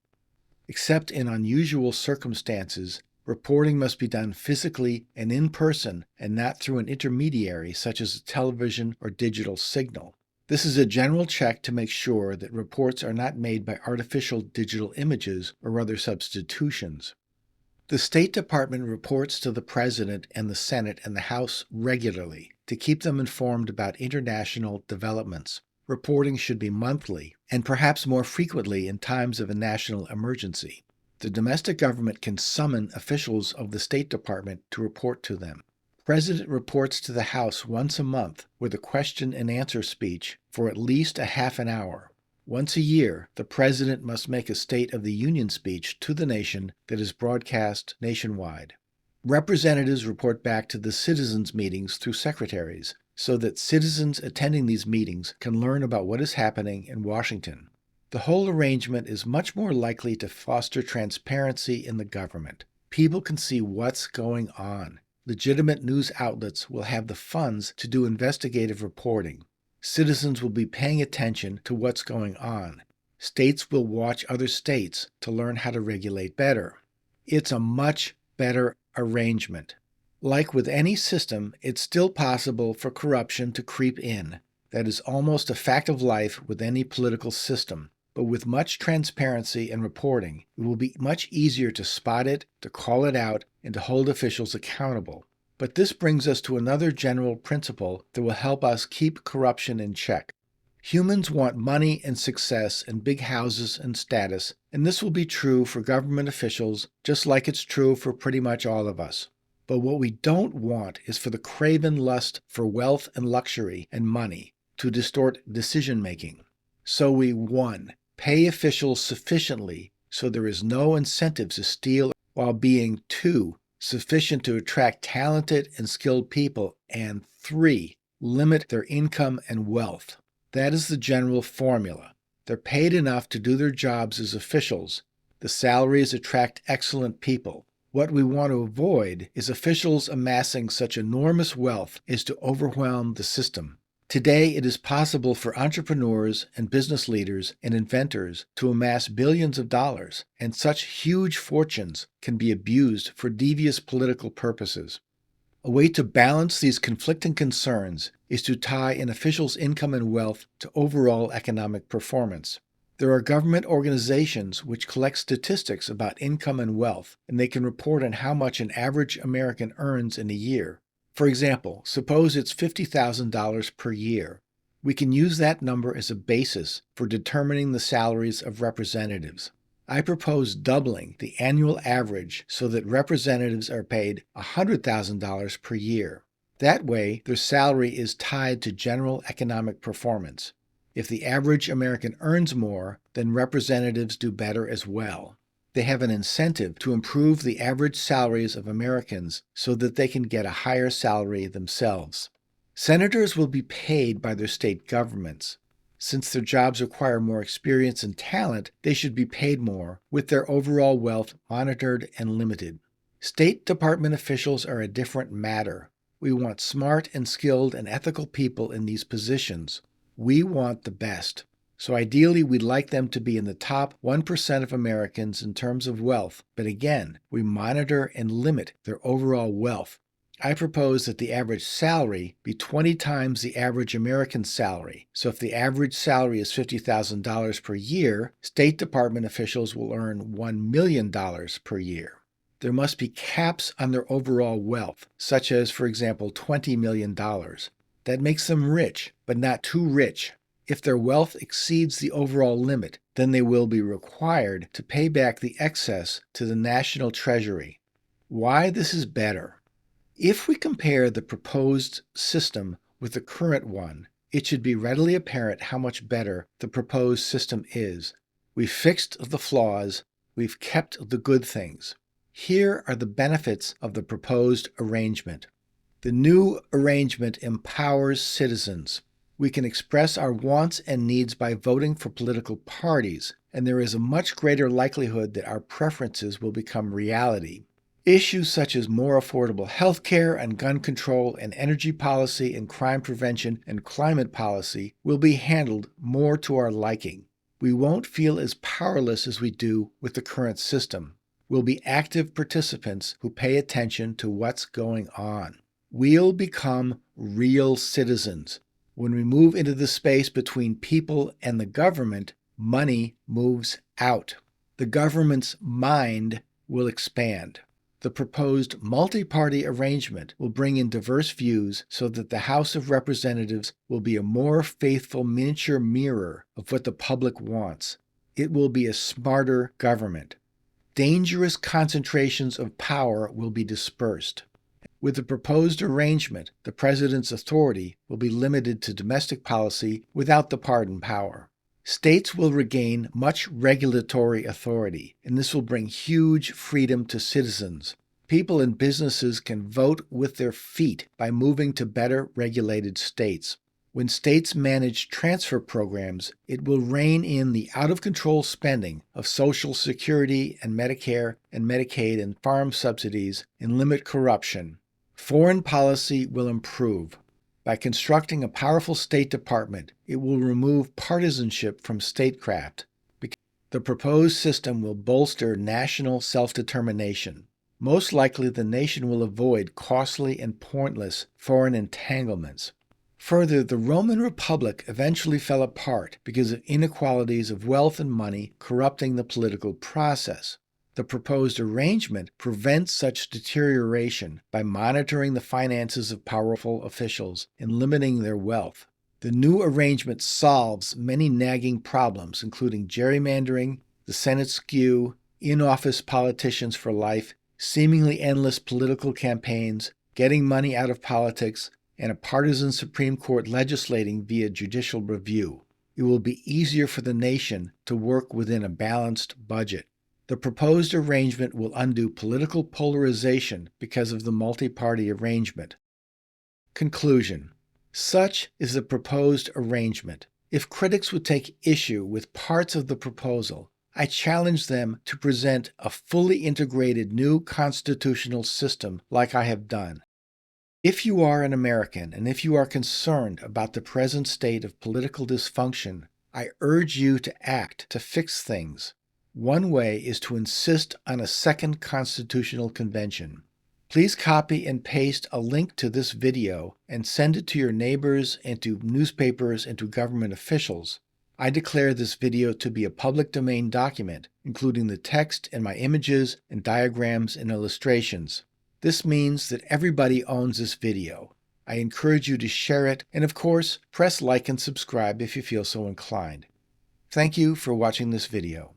Except in unusual circumstances, reporting must be done physically and in person and not through an intermediary such as a television or digital signal. This is a general check to make sure that reports are not made by artificial digital images or other substitutions. The State Department reports to the President and the Senate and the House regularly to keep them informed about international developments. Reporting should be monthly, and perhaps more frequently in times of a national emergency. The domestic government can summon officials of the State Department to report to them. The President reports to the House once a month with a question and answer speech for at least a half an hour. Once a year, the President must make a State of the Union speech to the nation that is broadcast nationwide. Representatives report back to the citizens' meetings through secretaries, so that citizens attending these meetings can learn about what is happening in Washington. The whole arrangement is much more likely to foster transparency in the government. People can see what's going on. Legitimate news outlets will have the funds to do investigative reporting. Citizens will be paying attention to what's going on. States will watch other states to learn how to regulate better. It's a much better arrangement. Like with any system, it's still possible for corruption to creep in. That is almost a fact of life with any political system. But with much transparency and reporting, it will be much easier to spot it, to call it out, and to hold officials accountable. But this brings us to another general principle that will help us keep corruption in check. Humans want money and success and big houses and status, and this will be true for government officials just like it's true for pretty much all of us. But what we don't want is for the craven lust for wealth and luxury and money to distort decision-making. So we 1. Pay officials sufficiently so there is no incentive to steal while being 2. Sufficient to attract talented and skilled people, and 3. Limit their income and wealth. That is the general formula. They're paid enough to do their jobs as officials. The salaries attract excellent people. What we want to avoid is officials amassing such enormous wealth as to overwhelm the system. Today, it is possible for entrepreneurs and business leaders and inventors to amass billions of dollars, and such huge fortunes can be abused for devious political purposes. A way to balance these conflicting concerns is to tie an official's income and wealth to overall economic performance. There are government organizations which collect statistics about income and wealth, and they can report on how much an average American earns in a year. For example, suppose it's $50,000 per year. We can use that number as a basis for determining the salaries of representatives. I propose doubling the annual average so that representatives are paid $100,000 per year. That way, their salary is tied to general economic performance. If the average American earns more, then representatives do better as well. They have an incentive to improve the average salaries of Americans so that they can get a higher salary themselves. Senators will be paid by their state governments. Since their jobs require more experience and talent, they should be paid more, with their overall wealth monitored and limited. State Department officials are a different matter. We want smart and skilled and ethical people in these positions. We want the best. So ideally, we'd like them to be in the top 1% of Americans in terms of wealth, but again, we monitor and limit their overall wealth. I propose that the average salary be 20 times the average American salary. So if the average salary is $50,000 per year, State Department officials will earn $1 million per year. There must be caps on their overall wealth, such as, for example, $20 million. That makes them rich, but not too rich. If their wealth exceeds the overall limit, then they will be required to pay back the excess to the national treasury. Why this is better? If we compare the proposed system with the current one, it should be readily apparent how much better the proposed system is. We've fixed the flaws, we've kept the good things. Here are the benefits of the proposed arrangement. The new arrangement empowers citizens. We can express our wants and needs by voting for political parties, and there is a much greater likelihood that our preferences will become reality. Issues such as more affordable health care and gun control and energy policy and crime prevention and climate policy will be handled more to our liking. We won't feel as powerless as we do with the current system. We'll be active participants who pay attention to what's going on. We'll become real citizens. When we move into the space between people and the government, money moves out. The government's mind will expand. The proposed multi-party arrangement will bring in diverse views so that the House of Representatives will be a more faithful miniature mirror of what the public wants. It will be a smarter government. Dangerous concentrations of power will be dispersed. With the proposed arrangement, the president's authority will be limited to domestic policy without the pardon power. States will regain much regulatory authority, and this will bring huge freedom to citizens. People and businesses can vote with their feet by moving to better regulated states. When states manage transfer programs, it will rein in the out-of-control spending of Social Security and Medicare and Medicaid and farm subsidies and limit corruption. Foreign policy will improve. By constructing a powerful State Department, it will remove partisanship from statecraft. The proposed system will bolster national self-determination. Most likely, the nation will avoid costly and pointless foreign entanglements. Further, the Roman Republic eventually fell apart because of inequalities of wealth and money corrupting the political process. The proposed arrangement prevents such deterioration by monitoring the finances of powerful officials and limiting their wealth. The new arrangement solves many nagging problems, including gerrymandering, the Senate skew, in-office politicians for life, seemingly endless political campaigns, getting money out of politics, and a partisan Supreme Court legislating via judicial review. It will be easier for the nation to work within a balanced budget. The proposed arrangement will undo political polarization because of the multi-party arrangement. Conclusion. Such is the proposed arrangement. If critics would take issue with parts of the proposal, I challenge them to present a fully integrated new constitutional system like I have done. If you are an American and if you are concerned about the present state of political dysfunction, I urge you to act to fix things. One way is to insist on a second constitutional convention. Please copy and paste a link to this video and send it to your neighbors and to newspapers and to government officials. I declare this video to be a public domain document, including the text and my images and diagrams and illustrations. This means that everybody owns this video. I encourage you to share it, and of course, press like and subscribe if you feel so inclined. Thank you for watching this video.